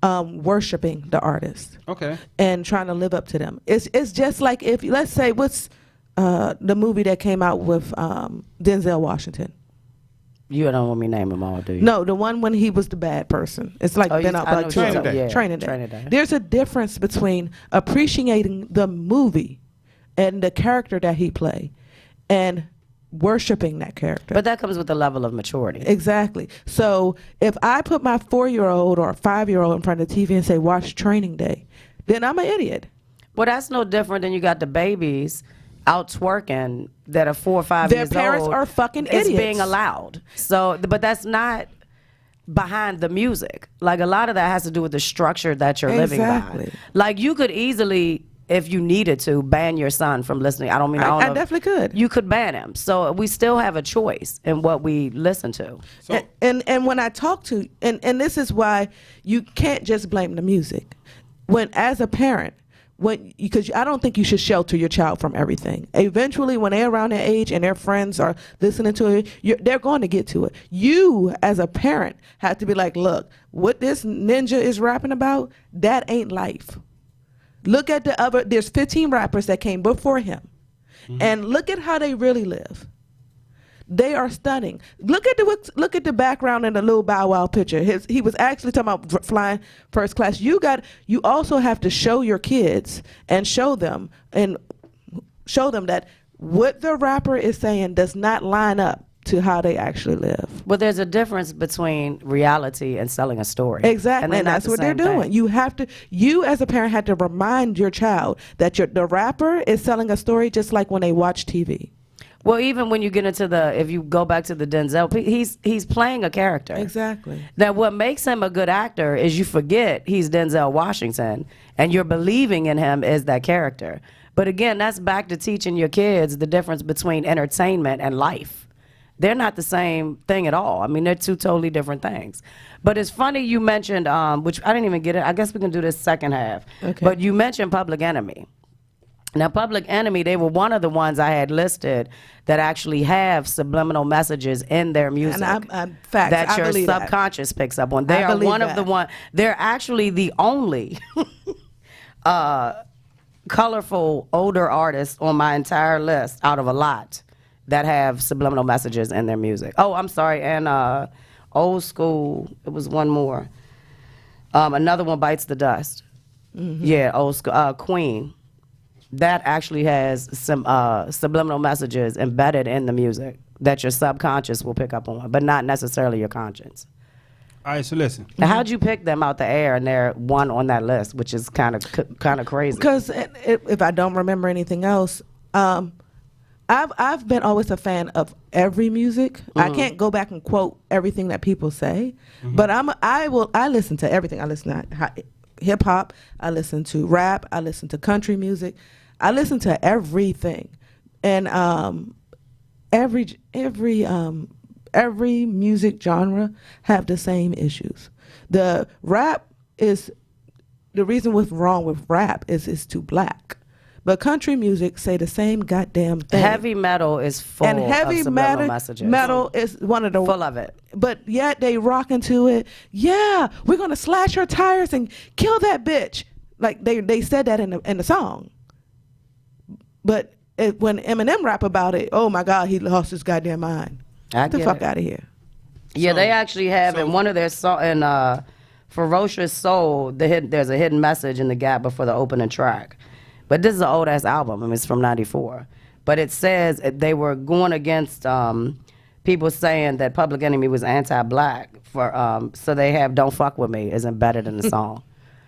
worshiping the artist. Okay. And trying to live up to them. It's just like if, let's say, what's the movie that came out with Denzel Washington? You don't want me to name them all, do you? No, the one when he was the bad person. It's like been out like Training Day. Training Day. There's a difference between appreciating the movie and the character that he played and worshiping that character. But that comes with a level of maturity. Exactly. So if I put my 4-year-old or 5-year-old in front of the TV and say, watch Training Day, then I'm an idiot. Well, that's no different than you got the babies out twerking that are 4 or 5 years old. Their parents are fucking idiots. It's being allowed. So, but that's not behind the music. Like, a lot of that has to do with the structure that you're living by. Like, you could easily, if you needed to, ban your son from listening. I definitely could. You could ban him. So we still have a choice in what we listen to. So, and when I talk to, and this is why you can't just blame the music. When, as a parent, because I don't think you should shelter your child from everything. Eventually, when they're around their age and their friends are listening to it, they're going to get to it. You, as a parent, have to be like, look, what this ninja is rapping about, that ain't life. Look at there's 15 rappers that came before him. Mm-hmm. And look at how they really live. They are stunning. Look at the background in the little Bow Wow picture. He was actually talking about flying first class. You also have to show your kids and show them that what the rapper is saying does not line up to how they actually live. Well, there's a difference between reality and selling a story. Exactly, and that's what they're doing. You as a parent have to remind your child that the rapper is selling a story, just like when they watch TV. Well, even when you get into if you go back to the Denzel, he's playing a character. Exactly. That what makes him a good actor is you forget he's Denzel Washington and you're believing in him as that character. But again, that's back to teaching your kids the difference between entertainment and life. They're not the same thing at all. I mean, they're two totally different things. But it's funny you mentioned, which I didn't even get it. I guess we can do this second half. Okay. But you mentioned Public Enemy. Now, Public Enemy, they were one of the ones I had listed that actually have subliminal messages in their music. And facts, that I your believe that. subconscious picks up on. They are believe one of that. the one. They're actually the only colorful older artists on my entire list out of a lot that have subliminal messages in their music. Oh, I'm sorry, and old school. It was one more. Another one, Bites the Dust. Mm-hmm. Yeah, old school. Queen. That actually has some subliminal messages embedded in the music that your subconscious will pick up on, but not necessarily your conscience. All right, so listen. Now, how'd you pick them out the air and they're one on that list, which is kind of crazy? Because if I don't remember anything else, I've been always a fan of every music. I can't go back and quote everything that people say, but I listen to everything. I listen to hip hop. I listen to rap. I listen to country music. I listen to everything, and every music genre have the same issues. The reason what's wrong with rap is it's too black. But country music say the same goddamn thing. Heavy metal is full and heavy of subliminal messages. metal is one of the Full of it. But yet they rock into it. Yeah, we're gonna slash her tires and kill that bitch. Like they said that in the song. But when Eminem rap about it, oh my God, he lost his goddamn mind. Get the fuck out of here. Yeah, they actually have in one of their Ferocious Soul. There's a hidden message in the gap before the opening track. But this is an old ass album. I mean, it's from '94. But it says they were going against people saying that Public Enemy was anti-black so they have "Don't Fuck With Me" is embedded in the song.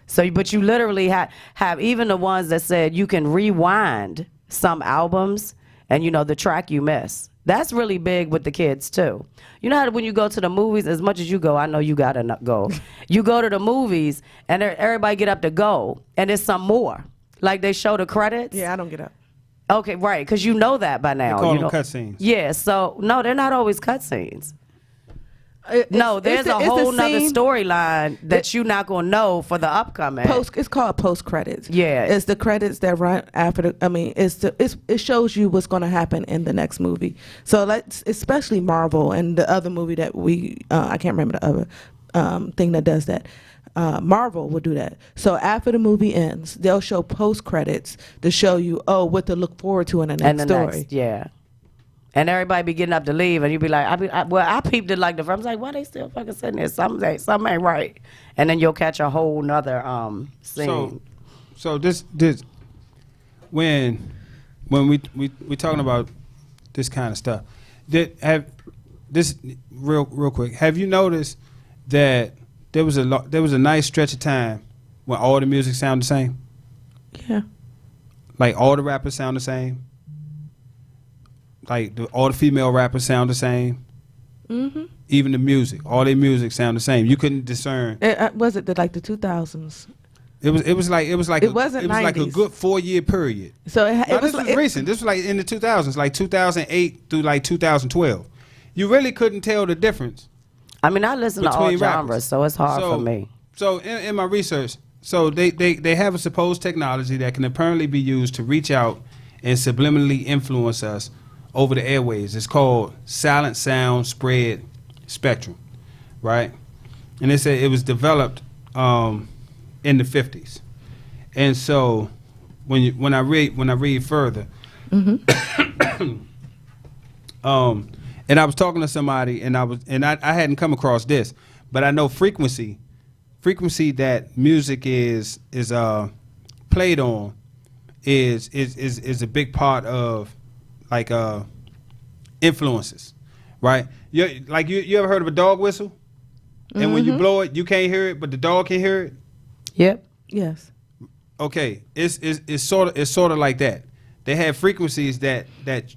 So, but you literally have even the ones that said you can rewind some albums and the track you miss. That's really big with the kids too. You know how when you go to the movies, as much as you go, I know you gotta go. You go to the movies and everybody get up to go, and there's some more. Like they show the credits. Yeah, I don't get up. Okay, right, because you know that by now. They call them cutscenes. Yeah, so no, they're not always cutscenes. No, there's a whole nother storyline that you're not gonna know for the upcoming. It's called post credits. Yeah, it's the credits that run after the. I mean, it shows you what's going to happen in the next movie. So especially Marvel and the other movie that I can't remember the other thing that does that. Marvel will do that. So after the movie ends, they'll show post credits to show you what to look forward to in the next story. Yeah. And everybody be getting up to leave, and you be like, I peeped it like the first. I was like, why they still fucking sitting there? Something ain't right. And then you'll catch a whole nother scene. So this when we talking about this kind of stuff, real quick. Have you noticed that there was a nice stretch of time when all the music sounded the same? Yeah. Like all the rappers sound the same. Like all the female rappers sound the same. Mm-hmm. Even the music, all their music sound the same. You couldn't discern. Was it the 2000s? It was like it wasn't 90s. Like a good 4-year period. So this was recent. This was like in the 2000s, like 2008 through like 2012. You really couldn't tell the difference. I mean, I listen to all genres, so it's hard for me. So in my research, so they have a supposed technology that can apparently be used to reach out and subliminally influence us over the airways. It's called silent sound spread spectrum, right? And they said it was developed in the 50s. And so when I read further, and I was talking to somebody, and I hadn't come across this, but I know frequency that music is played on is a big part of like influences, right? You ever heard of a dog whistle? And when you blow it, you can't hear it, but the dog can hear it. Yep. Yes. Okay, it's sort of like that. They have frequencies that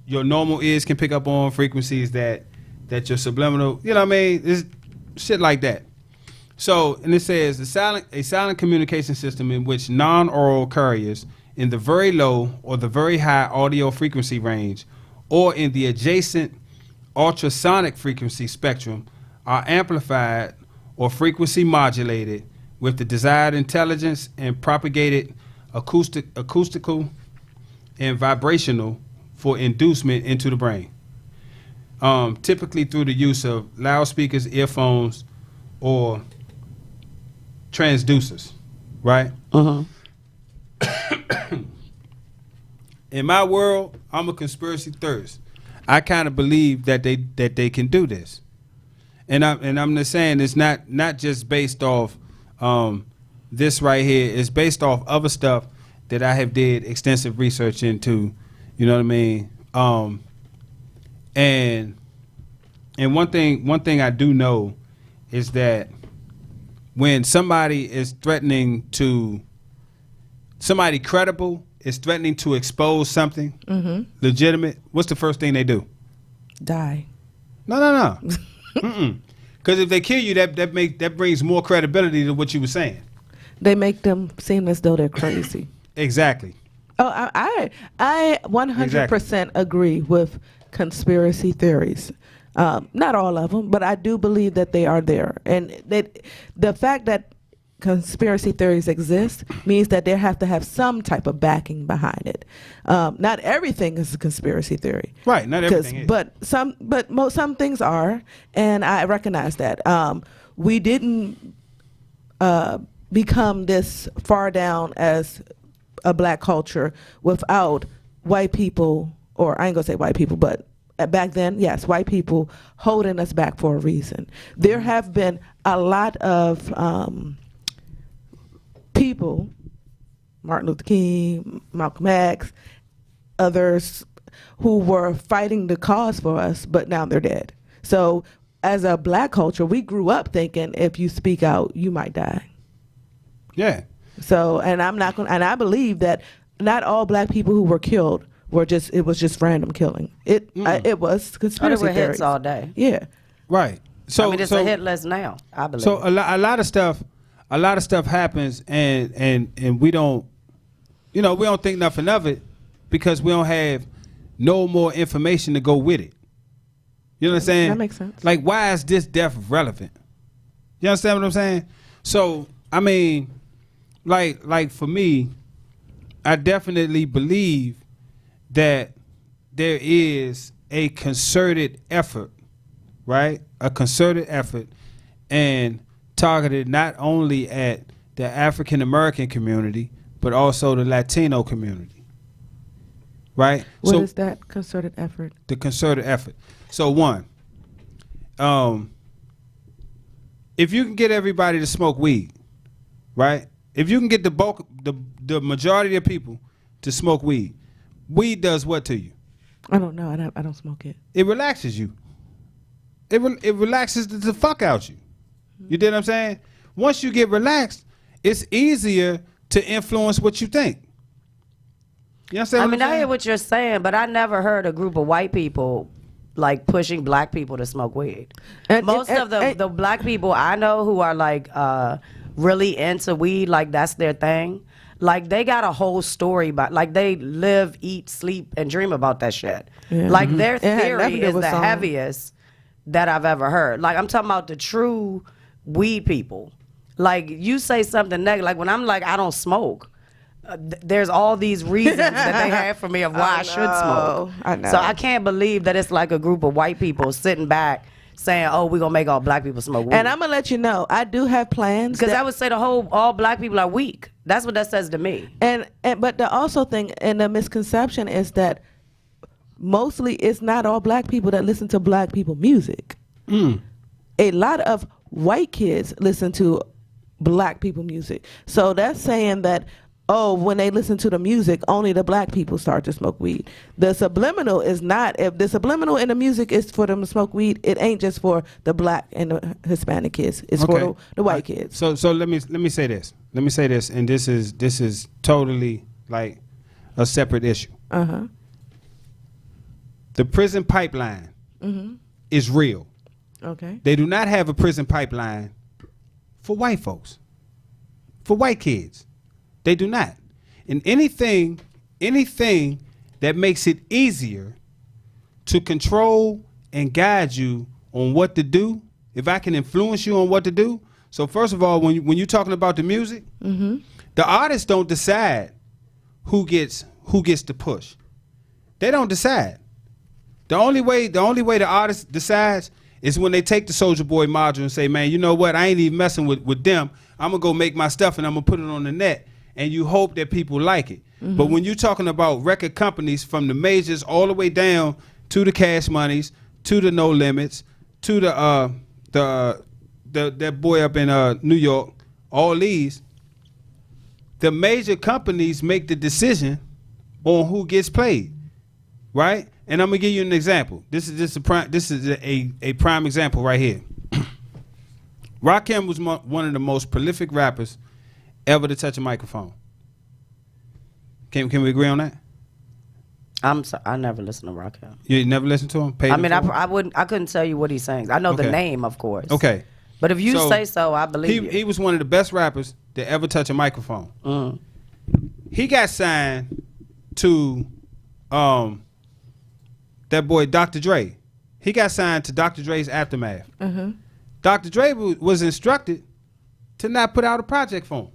your normal ears can pick up on, frequencies that your subliminal, you know what I mean? It's shit like that. So, and it says a silent communication system in which non-oral carriers in the very low or the very high audio frequency range or in the adjacent ultrasonic frequency spectrum are amplified or frequency modulated with the desired intelligence and propagated acoustical and vibrational for inducement into the brain. Typically through the use of loudspeakers, earphones, or transducers, right? In my world, I'm a conspiracy theorist. I kind of believe that they can do this, and I'm just saying it's not just based off this right here. It's based off other stuff that I have did extensive research into. You know what I mean? And one thing I do know is that when somebody is threatening to, somebody credible is threatening to expose something legitimate, what's the first thing they do? Die. No. Because if they kill you, that brings more credibility to what you were saying. They make them seem as though they're crazy. Exactly. Oh, I 100% agree with conspiracy theories. Not all of them, but I do believe that they are there. And the fact that conspiracy theories exist means that they have to have some type of backing behind it. Not everything is a conspiracy theory. Right, not everything is. But some things are, and I recognize that. We didn't become this far down as a black culture without white people, or I ain't gonna say white people, but back then, yes, white people holding us back for a reason. There have been a lot of people, Martin Luther King, Malcolm X, others who were fighting the cause for us, but now they're dead. So as a black culture, we grew up thinking if you speak out, you might die. Yeah. So, and I believe that not all black people who were killed it was just random killing. It was conspiracy there were theories. hits all day. Yeah. Right. So it's a hit list now, I believe. So a lot of stuff happens and we don't, we don't think nothing of it because we don't have no more information to go with it. You know what I'm saying? That makes sense. Like, why is this death relevant? You understand what I'm saying? So, I mean, like for me, I definitely believe that there is a concerted effort, right? A concerted effort and targeted not only at the African American community, but also the Latino community, right? What is that concerted effort? The concerted effort. So one, if you can get everybody to smoke weed, right? If you can get the majority of people to smoke weed, weed does what to you? I don't know. I don't smoke it. It relaxes you. It relaxes the fuck out you. You did what I'm saying? Once you get relaxed, it's easier to influence what you think. You understand what I'm saying? I hear what you're saying, but I never heard a group of white people like pushing black people to smoke weed. Most of the black people I know who are like really into weed, like that's their thing. Like they got a whole story about, like they live, eat, sleep, and dream about that shit. Yeah. Like their theory is the heaviest that I've ever heard. Like I'm talking about the true weed people. Like you say something negative, like when I'm like I don't smoke. There's all these reasons that they have for me of why I should smoke. I know. So I can't believe that it's like a group of white people sitting back saying, "Oh, we're gonna make all black people smoke weed." And I'm gonna let you know, I do have plans. Because I would say all black people are weak. That's what that says to me. But the also thing and the misconception is that mostly it's not all black people that listen to black people music. A lot of white kids listen to black people music. So that's saying that, oh, when they listen to the music, only the black people start to smoke weed. The subliminal is not. If the subliminal in the music is for them to smoke weed, it ain't just for the black and the Hispanic kids. It's for the white kids. So let me say this. Let me say this, and this is totally like a separate issue. The prison pipeline is real. Okay. They do not have a prison pipeline for white folks, for white kids. They do not. And anything that makes it easier to control and guide you on what to do, if I can influence you on what to do. So first of all, when you're talking about the music, the artists don't decide who gets the push. They don't decide. The only way the artist decides is when they take the Soulja Boy module and say, man, you know what? I ain't even messing with them. I'm gonna go make my stuff and I'm gonna put it on the net. And you hope that people like it. But when you're talking about record companies from the majors all the way down to the Cash Moneys, to the No Limits, to that boy up in New York, all these, the major companies make the decision on who gets played, right? And I'm gonna give you an example. This is a prime example right here. Rakim was one of the most prolific rappers ever to touch a microphone. Can we agree on that? I'm sorry, I never listened to Rakim. You never listened to him? I couldn't tell you what he sings. I know the name, of course. Okay. But if you say so, I believe you. He was one of the best rappers to ever touch a microphone. He got signed to that boy Dr. Dre. He got signed to Dr. Dre's Aftermath. Dr. Dre was instructed to not put out a project for him.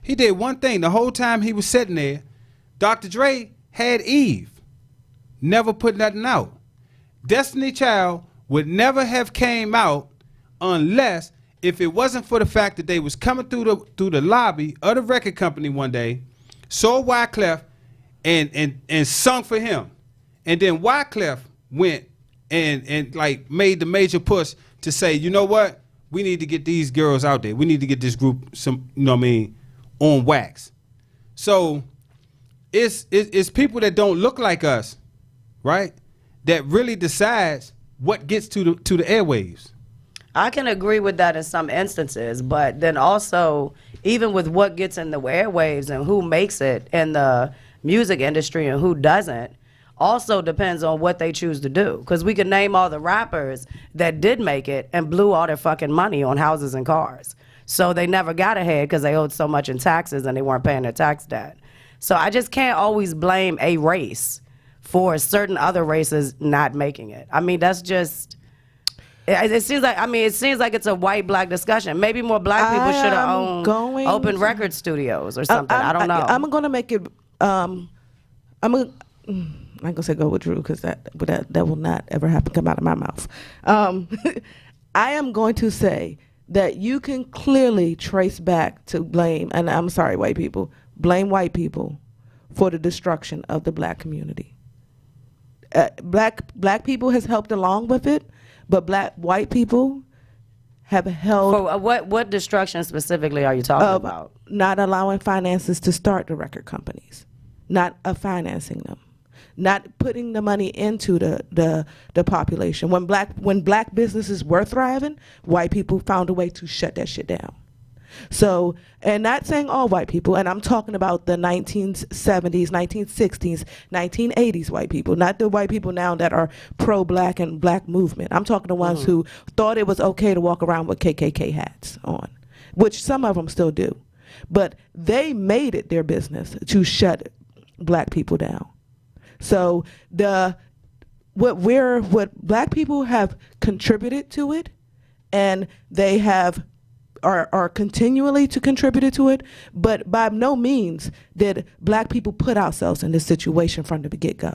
He did one thing. The whole time he was sitting there, Dr. Dre had Eve. Never put nothing out. Destiny Child would never have came out unless if it wasn't for the fact that they was coming through the lobby of the record company one day, saw Wyclef and sung for him. And then Wyclef went and like made the major push to say, you know what? We need to get these girls out there. We need to get this group on wax. So it's people that don't look like us, right? That really decides what gets to the airwaves. I can agree with that in some instances, but then also, even with what gets in the airwaves and who makes it in the music industry and who doesn't, also depends on what they choose to do. Because we can name all the rappers that did make it and blew all their fucking money on houses and cars. So they never got ahead because they owed so much in taxes and they weren't paying their tax debt. So I just can't always blame a race for certain other races not making it. I mean, that's just... It seems like it's a white-black discussion. Maybe more black people should have opened record studios or something. I don't know. I'm going to make it... I'm not going to say go with Drew because that will not ever happen come out of my mouth. I am going to say that you can clearly trace back to blame, and I'm sorry, white people, blame white people for the destruction of the black community. Black people has helped along with it, but white people have held... For what destruction specifically are you talking about? Not allowing finances to start the record companies, not financing them, not putting the money into the population. When black businesses were thriving, white people found a way to shut that shit down. So, and not saying all white people, and I'm talking about the 1970s, 1960s, 1980s white people, not the white people now that are pro-black and black movement. I'm talking the ones who thought it was okay to walk around with KKK hats on, which some of them still do. But they made it their business to shut black people down. So what black people have contributed to it, and they are continually to contribute to it, but by no means did black people put ourselves in this situation from the get-go.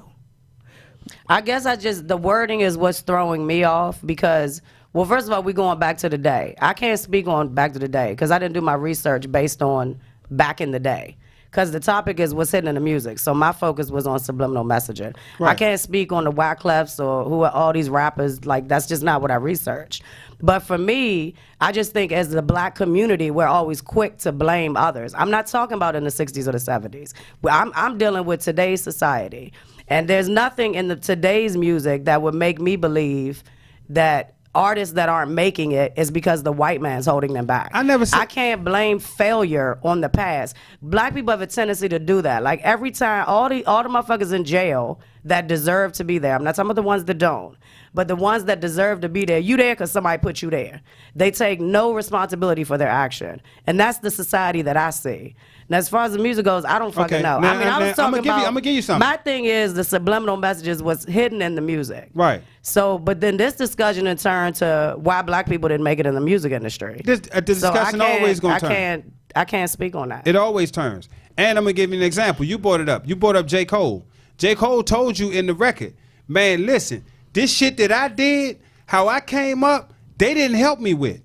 I guess the wording is what's throwing me off because, well, first of all, we're going back to the day. I can't speak on back to the day because I didn't do my research based on back in the day. Because the topic is what's hidden in the music. So my focus was on subliminal messaging. Right. I can't speak on the Wyclefs or who are all these rappers. Like, that's just not what I researched. But for me, I just think as the black community, we're always quick to blame others. I'm not talking about in the 60s or the 70s. I'm dealing with today's society. And there's nothing in today's music that would make me believe that artists that aren't making it is because the white man's holding them back. I can't blame failure on the past. Black people have a tendency to do that. Like every time, all the motherfuckers in jail that deserve to be there. I'm not talking about the ones that don't, but the ones that deserve to be there. You there because somebody put you there. They take no responsibility for their action, and that's the society that I see. Now, as far as the music goes, I don't fucking know. Now, I mean, I was talking about. I'm gonna give you something. My thing is the subliminal messages was hidden in the music. Right. So, but then this discussion in turn to why black people didn't make it in the music industry. The discussion always gonna turn. I can't speak on that. It always turns. And I'm gonna give you an example. You brought it up. You brought up J. Cole. J. Cole told you in the record, man, listen, this shit that I did, how I came up, they didn't help me with.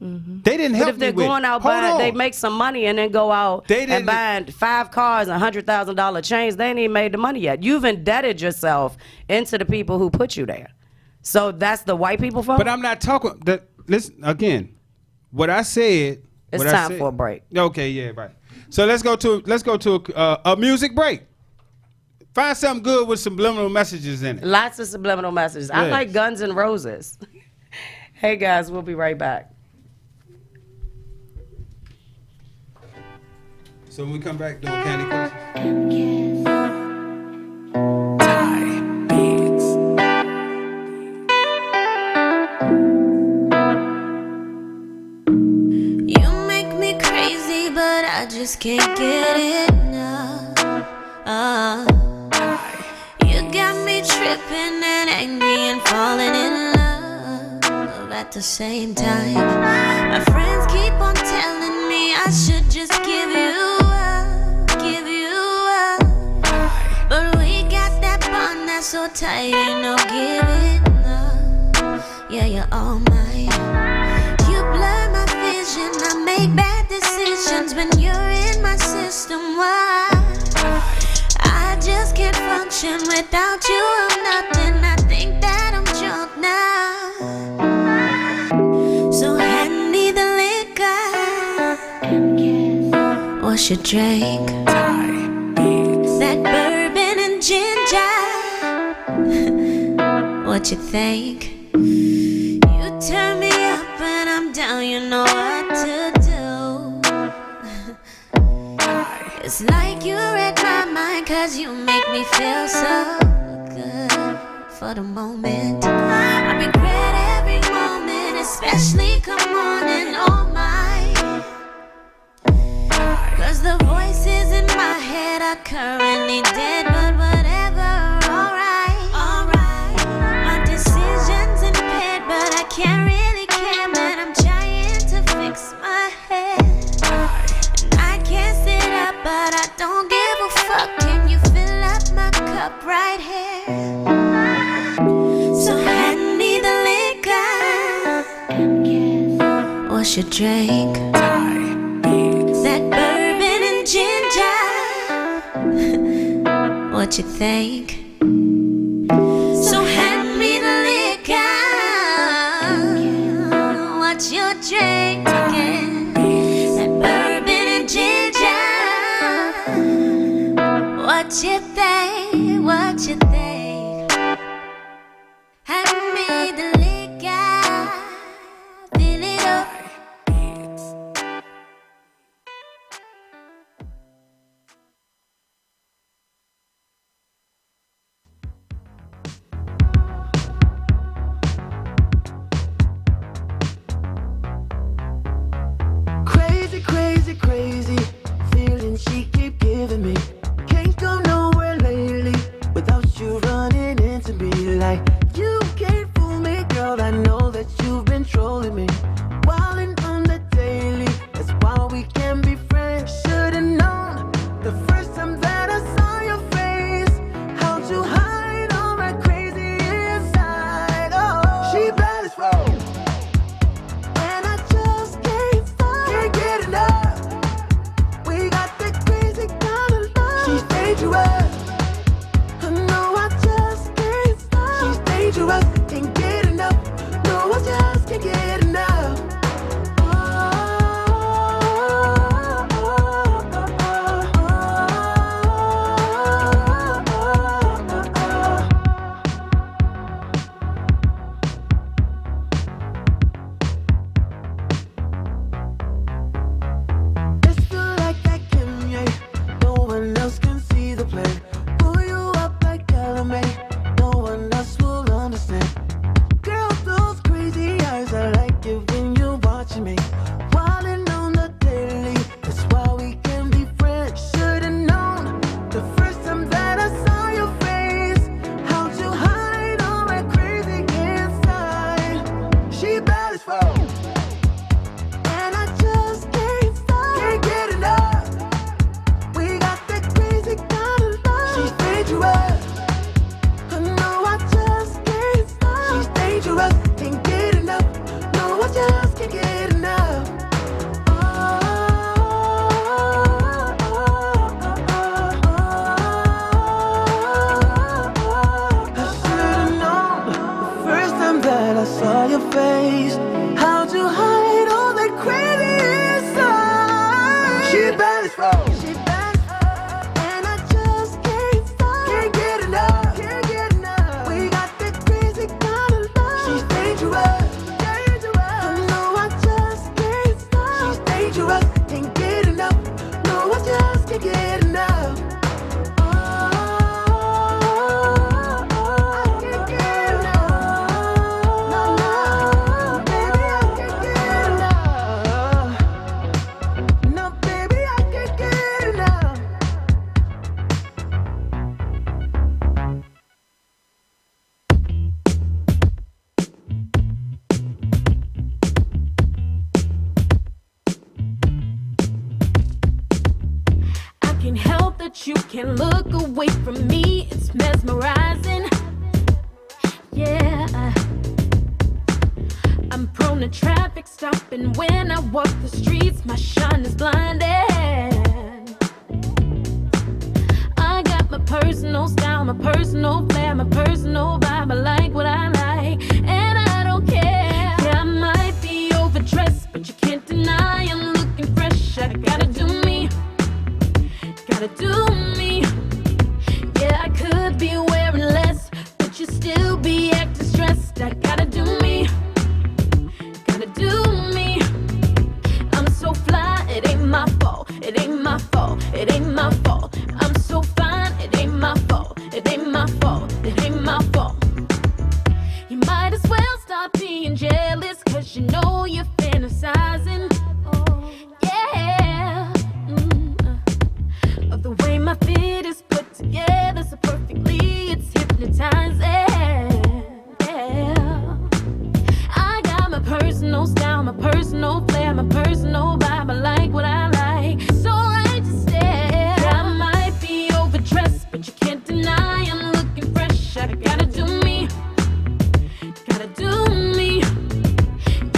Mm-hmm. They didn't help me with. But if they're going out buying, they make some money and then go out and buying 5 cars and $100,000 chains. They ain't even made the money yet. You've indebted yourself into the people who put you there. So that's the white people fault. But I'm not talking. Listen again. What I said. It's time for a break. Okay, yeah, right. So let's go to a music break. Find something good with subliminal messages in it. Lots of subliminal messages. I like Guns N' Roses. Hey guys, we'll be right back. So when we come back, doing candy questions. You make me crazy, but I just can't get enough. You got me tripping and angry and falling in love at the same time. My friends keep on telling me I should just give you up, but we got that bond that's so tight, ain't no giving up. Yeah, you're all mine. You blur my vision, I make bad decisions when you're in my system. Why? I just can't function without you. I'm nothing. I think that I'm drunk now. So hand me the liquor. What's your drink? That bourbon and ginger. What you think? You turn me up and I'm down. You know what to do. It's like you read my mind, 'cause you make me feel so good for the moment. I regret every moment, especially come on and all mine. 'Cause the voices in my head are currently dead, but whatever, alright. My decisions impaired, but I can't really care, man. I'm trying to fix my head. But I don't give a fuck. Can you fill up my cup right here? So hand me the liquor. What's your drink? That bourbon and ginger. What you think? So hand me the liquor. What's your drink? That bourbon and ginger. What you think? What you think? Hand me the liquor, fill it up. can't look away from me, it's mesmerizing. Yeah, I'm prone to traffic stopping when I walk the streets. My shine is blinding. I got my personal style, my personal flair, my personal vibe. I like what I like, and I don't care. Yeah, I might be overdressed, but you can't deny I'm looking fresh. I gotta do me, gotta do me. Yeah, I could be wearing less, but you still be acting stressed. I gotta do me, gotta do me. I'm so fly, it ain't my fault, it ain't my fault, it ain't my fault. I'm so fine, it ain't my fault, it ain't my fault, it ain't my fault. You might as well stop being jealous, cause you know you're fantasizing. Yeah, of the way my fit is put together so perfectly, it's hypnotizing. Yeah, I got my personal style, my personal flair, my personal vibe. I like what I like, so right to stare. Yeah, I might be overdressed, but you can't deny I'm looking fresh. I gotta do me, gotta do me.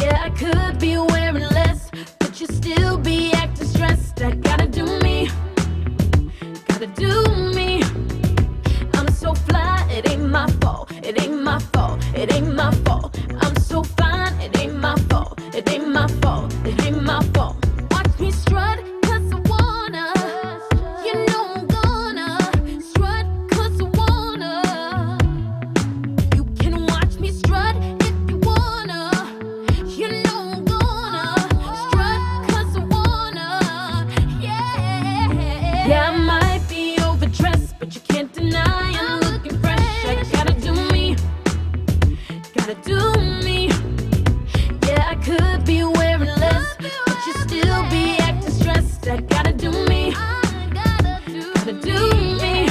Yeah, I could be wearing less, but you still be acting stressed. I gotta do me, gotta do me. I'm so fly, it ain't my fault, it ain't my fault, it ain't my fault. I'm so fine, it ain't my fault, it ain't my fault, it ain't my fault. Watch me strut, cause I wanna. You know I'm gonna strut, cause I wanna. You can watch me strut if you wanna. You know I'm gonna strut, cause I wanna. Yeah, yeah, I might be overdressed, but you can't deny I'm looking fresh. I gotta do me, gotta do me. Yeah, I could be wearing less, but you still be acting stressed. I gotta do me, gotta do me.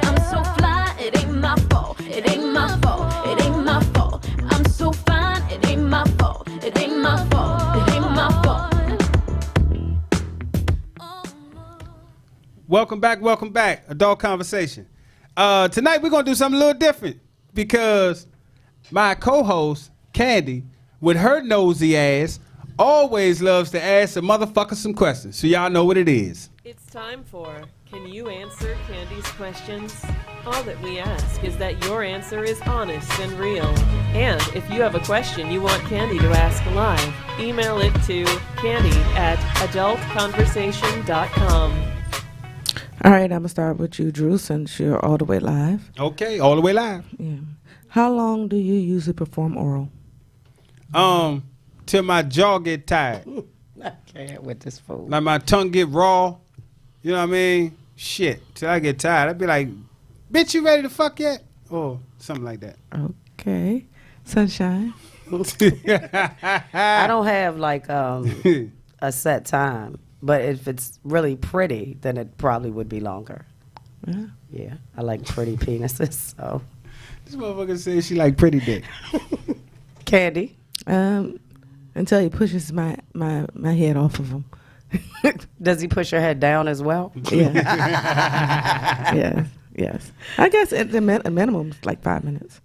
I'm so fly, it ain't my fault, it ain't my fault, it ain't my fault. I'm so fine, it ain't my fault, it ain't my fault, it ain't my fault. Welcome back. Adult Conversation. Tonight we're gonna do something a little different because my co-host Candy, with her nosy ass, always loves to ask the motherfucker some questions. So y'all know what it is. It's time for Can You Answer Candy's Questions? All that we ask is that your answer is honest and real. And if you have a question you want Candy to ask live, email it to candy@adultconversation.com. All right, I'm going to start with you, Drew, since you're all the way live. Okay, all the way live. Yeah. How long do you usually perform oral? Till my jaw get tired. I can't with this fool. Like my tongue get raw. You know what I mean? Shit. Till I get tired. I'd be like, bitch, you ready to fuck yet? Or something like that. Okay. Sunshine? I don't have like a set time, but if it's really pretty, then it probably would be longer. Yeah. Yeah, I like pretty penises. So This motherfucker says she like pretty dick. Candy. Until he pushes my head off of him. Does he push your head down as well? Yeah. Yes. I guess at the minimum is like 5 minutes.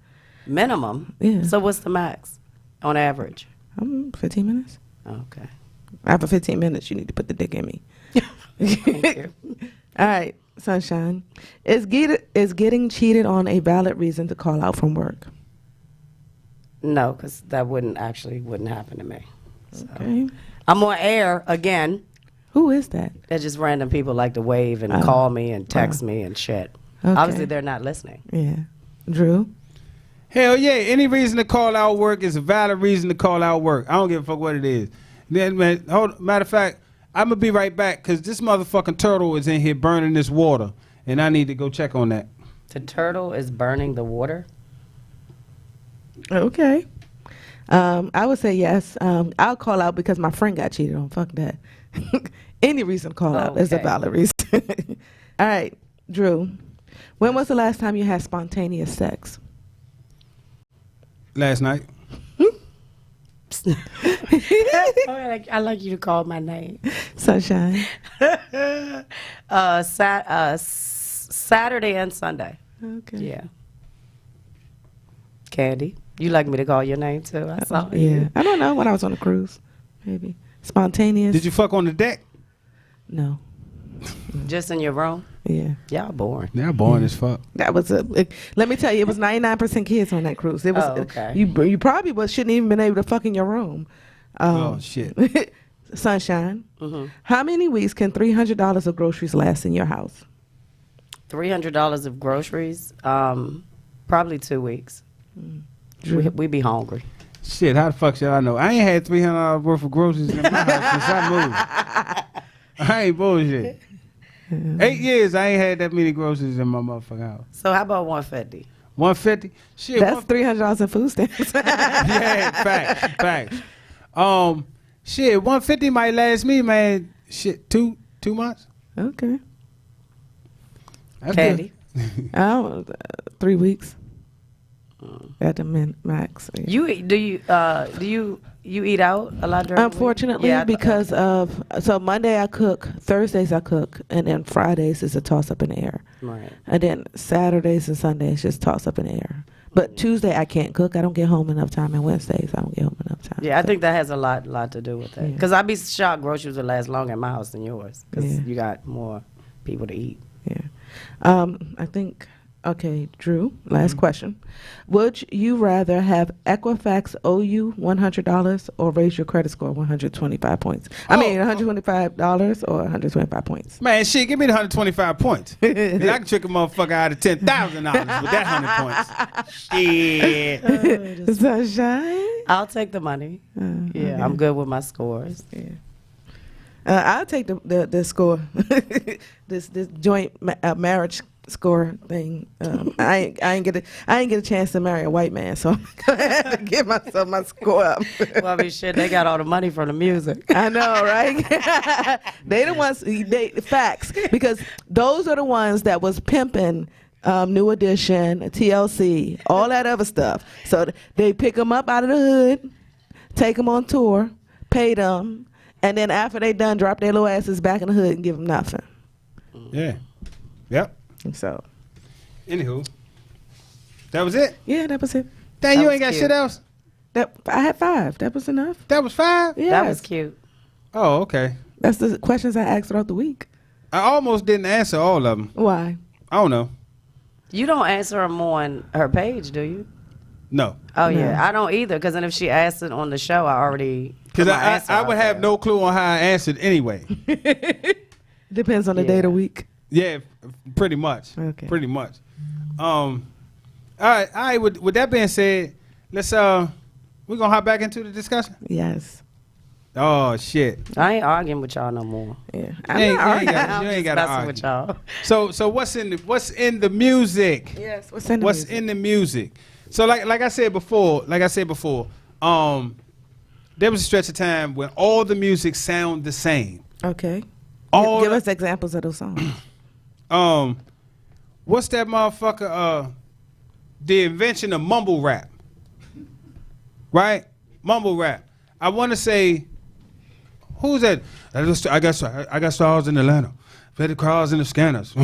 Minimum? Yeah. So what's the max on average? 15 minutes. Okay. After 15 minutes, you need to put the dick in me. Thank you. All right, Sunshine. Is getting cheated on a valid reason to call out from work? No, because that wouldn't happen to me. So. Okay. I'm on air again. Who is that? They're just random people like to wave and call me and text me and shit. Okay. Obviously, they're not listening. Yeah. Drew? Hell yeah, any reason to call out work is a valid reason to call out work. I don't give a fuck what it is. Then, man, matter of fact, I'm going to be right back because this motherfucking turtle is in here burning this water, and I need to go check on that. The turtle is burning the water? Okay. I would say yes. I'll call out because my friend got cheated on. Fuck that. Any reason to call out is a Okay. valid reason. All right, Drew. When was the last time you had spontaneous sex? Last night. I like you to call my name. Sunshine. Saturday and Sunday. Okay. Yeah. Candy, you like me to call your name too? I saw Yeah. you. I don't know when I was on a cruise. Maybe spontaneous. Did you fuck on the deck? No. Just in your room? Yeah. Y'all boring. They're boring as fuck. That was let me tell you, it was 99% kids on that cruise. It was. Oh, okay. You probably shouldn't even been able to fuck in your room. Oh shit. Sunshine. Mm-hmm. How many weeks can $300 of groceries last in your house? $300 of groceries? Probably 2 weeks. We be hungry. Shit, how the fuck should I know? I ain't had $300 worth of groceries in my house since I moved. I ain't bullshit. 8 years, I ain't had that many groceries in my motherfucking house. So how about 150? 150? Shit. That's $300 in food stamps. Yeah, facts. Shit, 150 might last me, man. Shit, two months. Okay. That's Candy? good. 3 weeks. At the max. Yeah. Do you eat out a lot during the week? Unfortunately, Yeah, because of Monday I cook, Thursdays I cook, and then Fridays is a toss up in the air, Right. and then Saturdays and Sundays just toss up in the air. But Tuesday I can't cook. I don't get home enough time, and Wednesdays I don't get home enough time. Yeah, I So, think that has a lot to do with it. Yeah. Because I'd be shocked groceries would last longer in my house than yours. Because Yeah. you got more people to eat. yeah. I think. Okay, Drew. Last Mm-hmm. question. Would you rather have Equifax owe you $100 or raise your credit score 125 points? I mean, $125 or 125 points. Man, shit, give me the 125 points. And I can trick a motherfucker out of $10,000 with that 100 points. Shit. Sunshine. I'll take the money. Yeah, okay. I'm good with my scores. Yeah. I'll take the score. this joint marriage score thing. I ain't get a chance to marry a white man, so I'm gonna have to give myself my score up. Well, I mean, shit, they got all the money from the music. I know, right? They the ones. Facts, because those are the ones that was pimping. New Edition, TLC, all that other stuff. So they pick them up out of the hood, take them on tour, pay them, and then after they done, drop their little asses back in the hood and give them nothing. Yeah. Yep. So, Anywho, that was it? yeah, that was it. Dang, That you was ain't got cute. shit else? I had 5. That was enough. That was 5? Yeah, That was cute. Oh, okay. That's the questions I asked throughout the week. I almost didn't answer all of them. Why? I don't know. You don't answer them on her page, do you? No. Oh, No. yeah. I don't either, because then if she asked it on the show, I already put Because my answer I out would have there. no clue on how I answered anyway. Depends on the day of the Yeah. week. Yeah, pretty much. Okay. Pretty much. All right. With that being said, let's we're gonna hop back into the discussion. Yes. Oh shit. I ain't arguing with y'all no more. Yeah. You ain't arguing. gotta- you ain't gotta messing argue. with y'all. So what's in the music? Yes. What's in the What's music? in the music? So like I said before, there was a stretch of time when all the music sound the same. Okay. All Give the- us examples of those songs. What's that motherfucker? The invention of mumble rap, right? Mumble rap. I want to say, who's that? I got stars in Atlanta, Fed the cars in the scanners.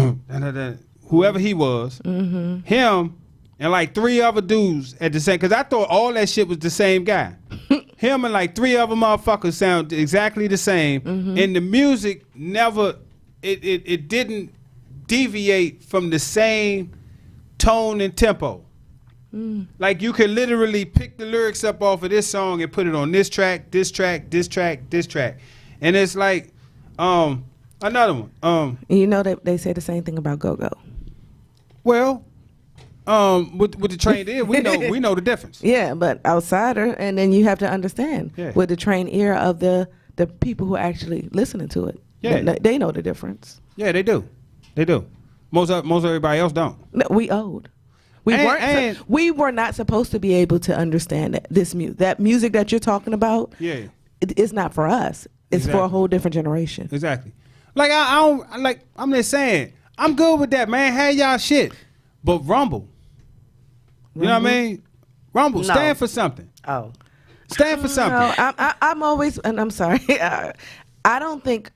Whoever he was, him and like 3 other dudes at the same. Cause I thought all that shit was the same guy. Him and like 3 other motherfuckers sound exactly the same, and the music never. It didn't deviate from the same tone and tempo. Like you could literally pick the lyrics up off of this song and put it on this track, this track, this track, this track. And it's like another one. You know that they say the same thing about Go-Go. Well, with the trained ear, we know the difference. Yeah, but outsider, and then you have to understand Yeah. with the trained ear of the people who are actually listening to it. Yeah. They know the difference. Yeah, they do. They do. Most everybody else don't. No, we owed. We And- weren't. and- We were not supposed to be able to understand that music that you're talking about. Yeah. It's not for us. It's for a Exactly. whole different generation. Exactly. Like I don't like. I'm just saying. I'm good with that, man. Have y'all shit, but rumble. You know what I mean? Rumble No. stand for something. Oh. Stand for something. No, I'm always, and I'm sorry. I don't think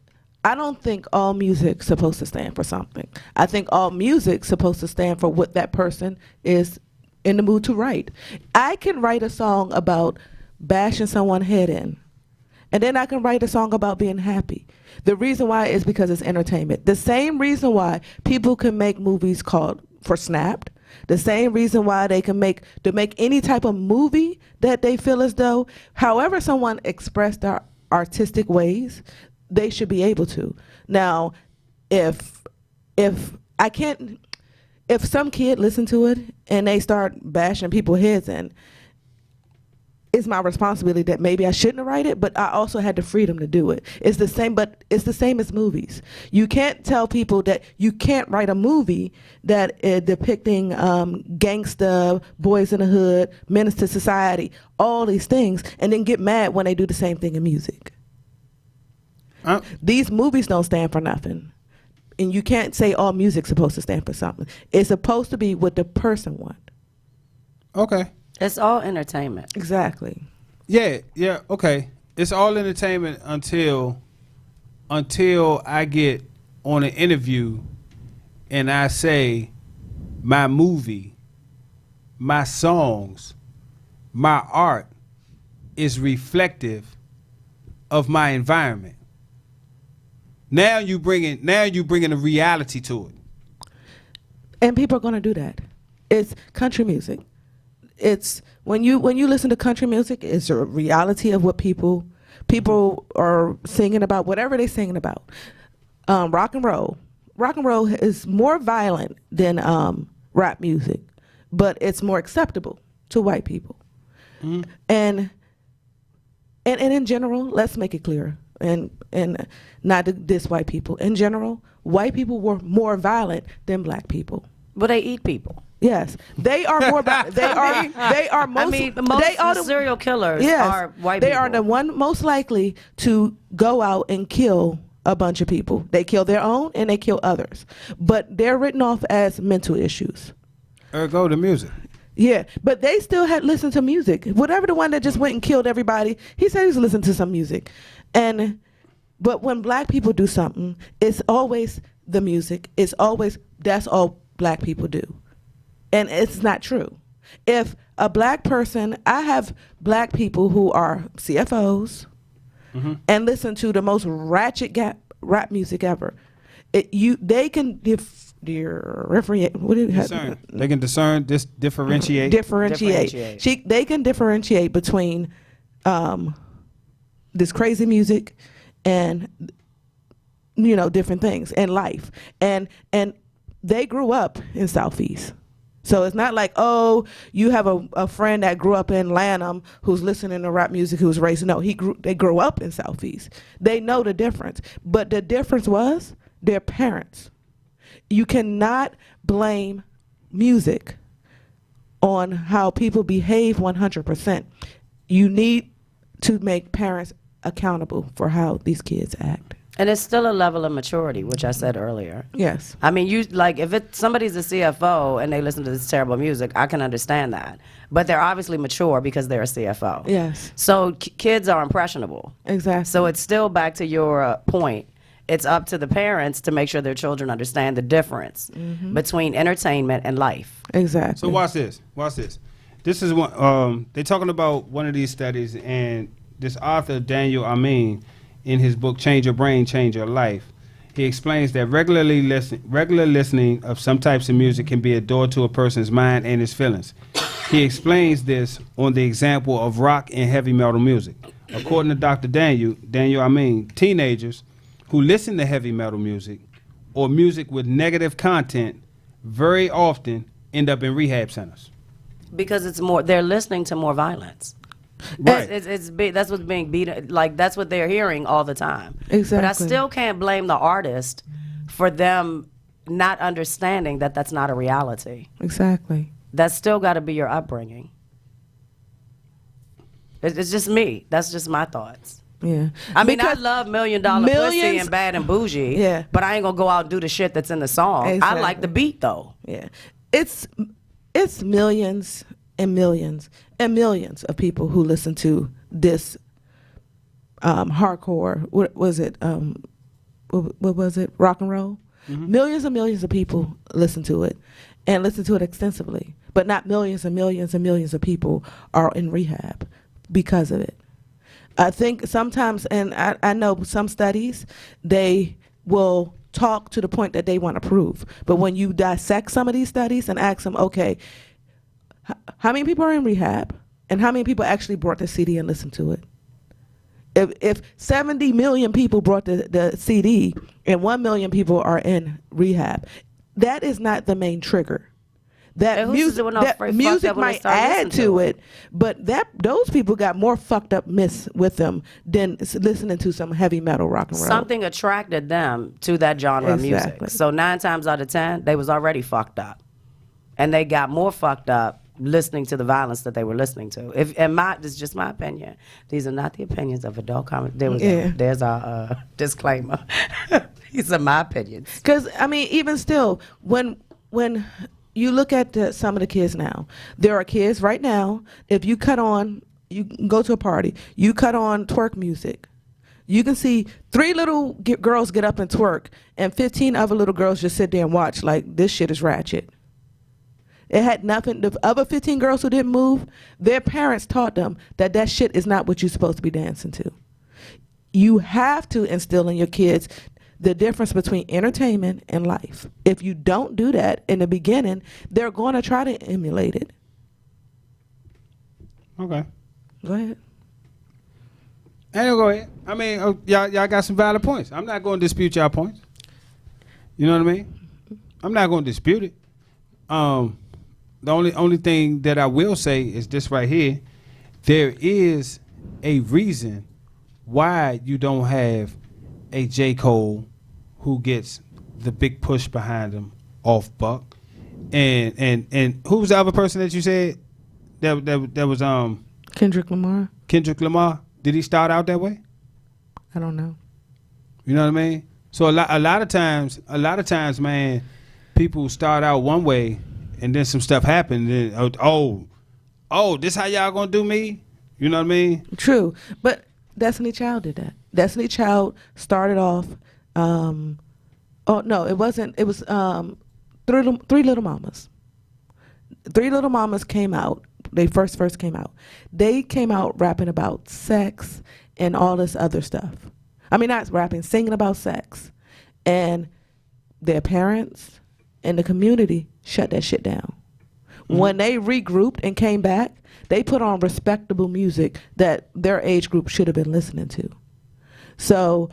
all music's supposed to stand for something. I think all music's supposed to stand for what that person is in the mood to write. I can write a song about bashing someone's head in, and then I can write a song about being happy. The reason why is because it's entertainment. The same reason why people can make movies called for Snapped. The same reason why they can make any type of movie that they feel as though, however someone expressed their artistic ways, they should be able to. Now, if some kid listen to it and they start bashing people's heads in, it's my responsibility that maybe I shouldn't write it, but I also had the freedom to do it. It's the same, but it's the same as movies. You can't tell people that you can't write a movie that is depicting gangsta, boys in the hood, menace to society, all these things, and then get mad when they do the same thing in music. These movies don't stand for nothing. And you can't say all music's supposed to stand for something. It's supposed to be what the person wants. Okay. It's all entertainment. Exactly. Yeah, okay. It's all entertainment until I get on an interview and I say my movie, my songs, my art is reflective of my environment. Now you bringing a reality to it. And people are going to do that. It's country music. It's when you listen to country music, it's a reality of what people are singing about, whatever they're singing about. Rock and roll is more violent than rap music, but it's more acceptable to white people. And in general, let's make it clear, and not to diss white people. In general, white people were more violent than black people. But they eat people. Yes, they are more. They are most. I mean, most serial killers are white people. They are the one most likely to go out and kill a bunch of people. They kill their own and they kill others, but they're written off as mental issues. Ergo the music. Yeah, but they still had listened to music. Whatever the one that just went and killed everybody, he said he's listening to some music, but when black people do something, it's always the music. It's always that's all black people do. And it's not true. If a black person, I have black people who are CFOs and listen to the most ratchet rap music ever. They can differentiate. They can differentiate. They can differentiate between this crazy music and different things in life, and they grew up in Southeast. So it's not like, oh, you have a friend that grew up in Lanham who's listening to rap music who's raised. No, they grew up in Southeast. They know the difference. But the difference was their parents. You cannot blame music on how people behave 100%. You need to make parents accountable for how these kids act. And it's still a level of maturity, which I said earlier. Yes. I mean, if somebody's a CFO and they listen to this terrible music, I can understand that. But they're obviously mature because they're a CFO. Yes. So kids are impressionable. Exactly. So it's still back to your point. It's up to the parents to make sure their children understand the difference between entertainment and life. Exactly. So watch this. This is one. They're talking about one of these studies, and this author Daniel Amin, in his book Change Your Brain, Change Your Life, he explains that regular listening of some types of music can be a door to a person's mind and his feelings. He explains this on the example of rock and heavy metal music. According to Dr. Daniel Amin, teenagers who listen to heavy metal music or music with negative content very often end up in rehab centers. Because they're listening to more violence. Right. That's what's being beat. Like that's what they're hearing all the time. Exactly. But I still can't blame the artist for them not understanding that that's not a reality. Exactly. That's still got to be your upbringing. It's just me. That's just my thoughts. Yeah. I mean, I love $1 Million Pussy and Bad and Bougie. Yeah. But I ain't gonna go out and do the shit that's in the song. Exactly. I like the beat though. Yeah. It's millions and millions and millions of people who listen to this hardcore. What was it? What was it? Rock and roll. Millions and millions of people listen to it, and listen to it extensively. But not millions and millions and millions of people are in rehab because of it. I think sometimes, and I know some studies, they will talk to the point that they want to prove. But when you dissect some of these studies and ask them, okay, how many people are in rehab, and how many people actually brought the CD and listened to it? If 70 million people brought the CD and 1 million people are in rehab, that is not the main trigger. That music might add to it, but those people got more fucked up miss with them than listening to some heavy metal rock and roll. Something attracted them to that genre of music. So 9 times out of 10, they was already fucked up, and they got more fucked up listening to the violence that they were listening to. This is just my opinion. These are not the opinions of adult comedy. There's our disclaimer. These are my opinions. Because I mean, even still, when you look at some of the kids now, there are kids right now. If you go to a party, you cut on twerk music. You can see 3 little girls get up and twerk, and 15 other little girls just sit there and watch like this shit is ratchet. It had nothing. The other 15 girls who didn't move, their parents taught them that shit is not what you're supposed to be dancing to. You have to instill in your kids the difference between entertainment and life. If you don't do that in the beginning, they're going to try to emulate it. Okay. Go ahead. Go ahead. I mean, y'all got some valid points. I'm not going to dispute y'all points. You know what I mean? I'm not going to dispute it. The only thing that I will say is this right here. There is a reason why you don't have a J. Cole who gets the big push behind him off Buck. And who was the other person that you said that was Kendrick Lamar. Kendrick Lamar? Did he start out that way? I don't know. You know what I mean? So a lot of times, man, people start out one way and then some stuff happened. And this how y'all gonna do me? You know what I mean? True, but Destiny Child did that. Destiny Child started off. It wasn't. It was Three Little Mamas. Three Little Mamas came out. They first came out. They came out rapping about sex and all this other stuff. I mean, not rapping, singing about sex, and their parents and the community shut that shit down. Mm-hmm. When they regrouped and came back, they put on respectable music that their age group should have been listening to. So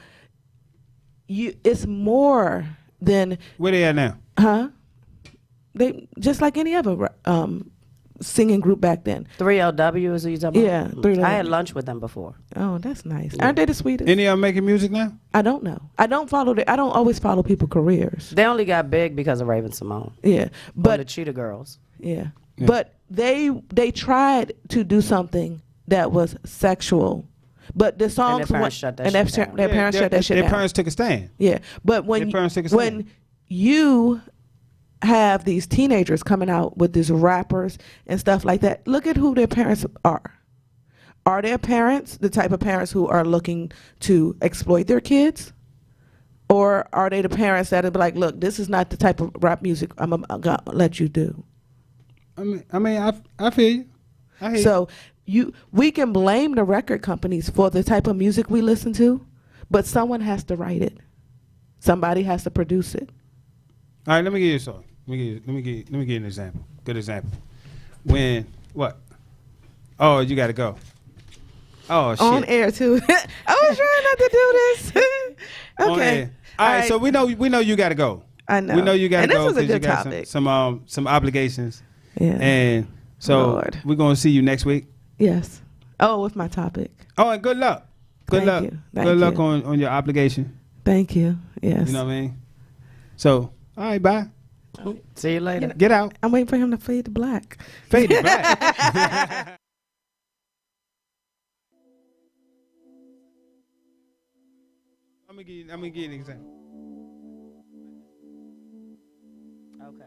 it's more than... Where they at now? Huh? They just like any other singing group back then. 3LW is who you talking about? Yeah, 3LW. I had lunch with them before. Oh, that's nice. Yeah. Aren't they the sweetest? Any of them making music now? I don't know. I don't always follow people's careers. They only got big because of Raven Simone. Yeah, but the Cheetah Girls. Yeah. But they tried to do something that was sexual, but the songs and their parents shut that shit down. Their parents shut that shit down. Their parents took a stand. Yeah, but when you have these teenagers coming out with these rappers and stuff like that, look at who their parents are. Are their parents the type of parents who are looking to exploit their kids? Or are they the parents that are like, look, this is not the type of rap music I'm gonna let you do? I feel you. I hear so we can blame the record companies for the type of music we listen to, but someone has to write it. Somebody has to produce it. All right, let me give you a song. Let me give you an example. Good example. When what? Oh, you got to go. Oh shit. On air too. I was trying not to do this. Okay. On air. All right, so we know you got to go. I know. We know you got to go. And this was a good topic. Some obligations. Yeah. And so we're gonna see you next week. Yes. Oh, with my topic. Oh, and good luck. Good luck. Good luck on your obligation. Thank you. Yes. You know what I mean? So, all right, bye. See you later. Get out. I'm waiting for him to fade to black. Fade to black. I'm gonna give you an example. Okay.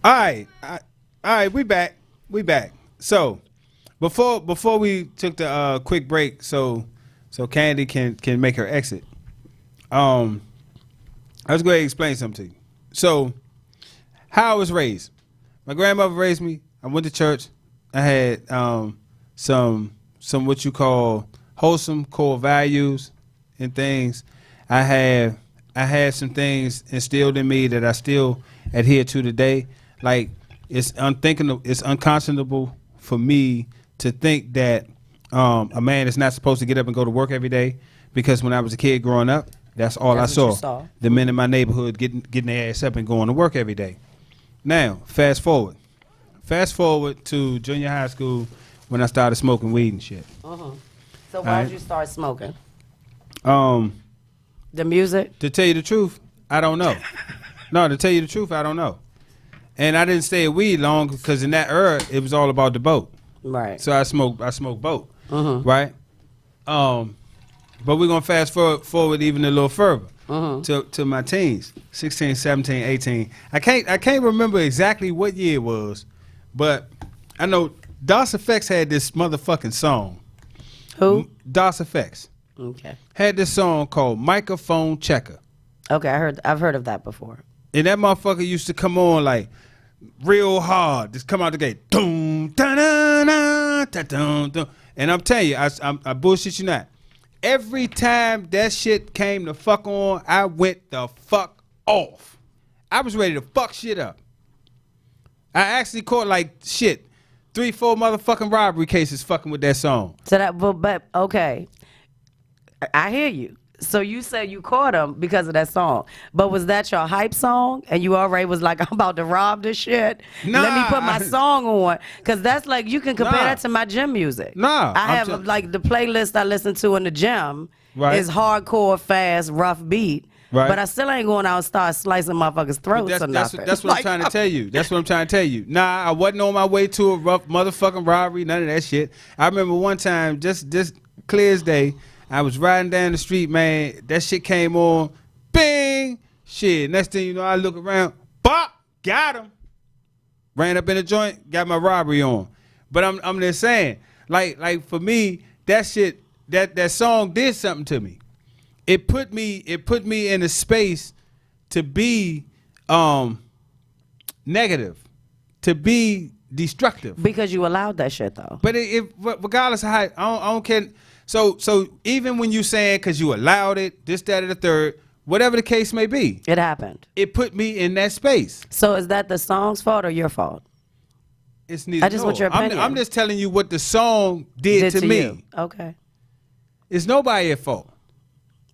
All right. All right, we back. So, before we took the quick break, so Candy can make her exit. I was going to explain something to you. So, how I was raised. My grandmother raised me. I went to church. I had some what you call wholesome core values and things. I had some things instilled in me that I still adhere to today. Like, it's unconscionable for me to think that a man is not supposed to get up and go to work every day, because when I was a kid growing up, that's all I saw. The men in my neighborhood getting their ass up and going to work every day. Now, fast forward to junior high school when I started smoking weed and shit. So why did you start smoking? The music? To tell you the truth, I don't know. No, to tell you the truth, I don't know. And I didn't stay at weed long because in that era, it was all about the boat. Right. So I smoked boat. Right? But we're going to fast forward even a little further to my teens, 16, 17, 18. I can't remember exactly what year it was, but I know DOS Effects had this motherfucking song. Who? DOS Effects. Okay. Had this song called Microphone Checker. Okay, I've heard of that before. And that motherfucker used to come on like real hard. Just come out the gate. Doom, da, da, da, da, dum, dum. And I'm telling you, I bullshit you not. Every time that shit came the fuck on, I went the fuck off. I was ready to fuck shit up. I actually caught like shit 3-4 motherfucking robbery cases fucking with that song. So that, but okay, I hear you. So you said you caught him because of that song, but was that your hype song? And you already was like, I'm about to rob this shit. Nah. Let me put my song on, because that's like, you can compare that to my gym music. Nah, I have like the playlist I listen to in the gym is hardcore, fast, rough beat. Right. But I still ain't going out and start slicing motherfuckers' throats or nothing. That's what I'm trying to tell you. That's what I'm trying to tell you. Nah, I wasn't on my way to a rough motherfucking robbery, none of that shit. I remember one time, just clear as day, I was riding down the street, man. That shit came on. Bing! Shit. Next thing you know, I look around. Bop! Got him. Ran up in the joint, got my robbery on. But I'm just saying, like for me, that shit, that song did something to me. It put me in a space to be negative, to be destructive. Because you allowed that shit though. But regardless of how, I don't care. So even when you saying because you allowed it, this, that, or the third, whatever the case may be, it happened. It put me in that space. So is that the song's fault or your fault? It's neither. I just want your opinion. I'm just telling you what the song did to me. You. Okay. It's nobody's fault.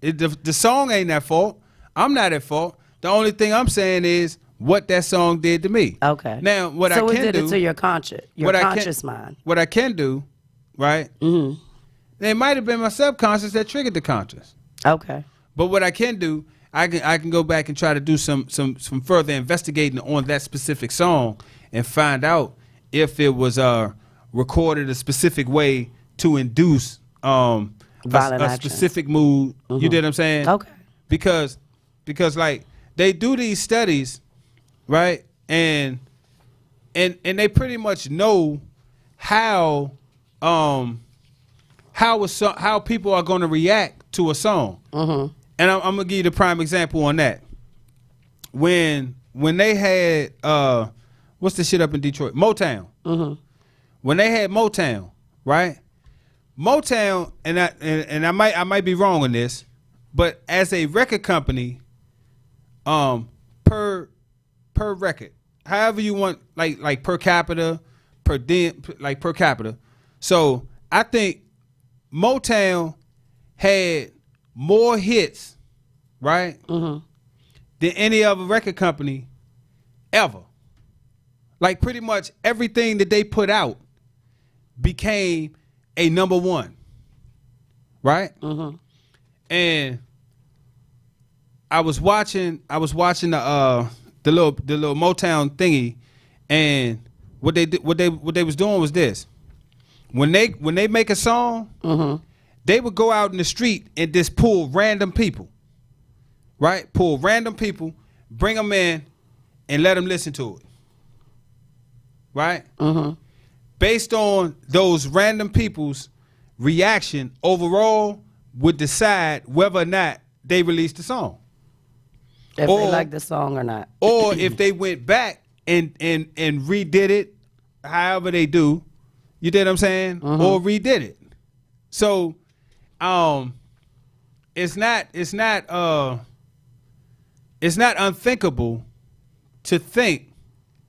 The song ain't at fault. I'm not at fault. The only thing I'm saying is what that song did to me. Okay. Now, what I can do. So it did it to your conscious mind. What I can do, right? Mm-hmm. It might have been my subconscious that triggered the conscious. Okay. But what I can do, I can go back and try to do some further investigating on that specific song and find out if it was recorded a specific way to induce a specific mood. You did what I'm saying? Okay. Because like they do these studies, right? And they pretty much know how people are going to react to a song. And I'm gonna give you the prime example on that. When they had what's the shit up in Detroit? Motown. When they had Motown, right? Motown, and I might be wrong on this, but as a record company, per record, however you want, like per capita, per capita. So I think Motown had more hits, right, than any other record company ever. Like pretty much everything that they put out became a number one, right? And I was watching the little Motown thingy, and what they was doing was this: when they make a song, they would go out in the street and just pull random people, right? Pull random people, bring them in, and let them listen to it, right? Based on those random people's reaction, overall would decide whether or not they released the song. If they like the song or not. Or if they went back and redid it, however they do, you did what I'm saying? Or redid it. So it's not unthinkable to think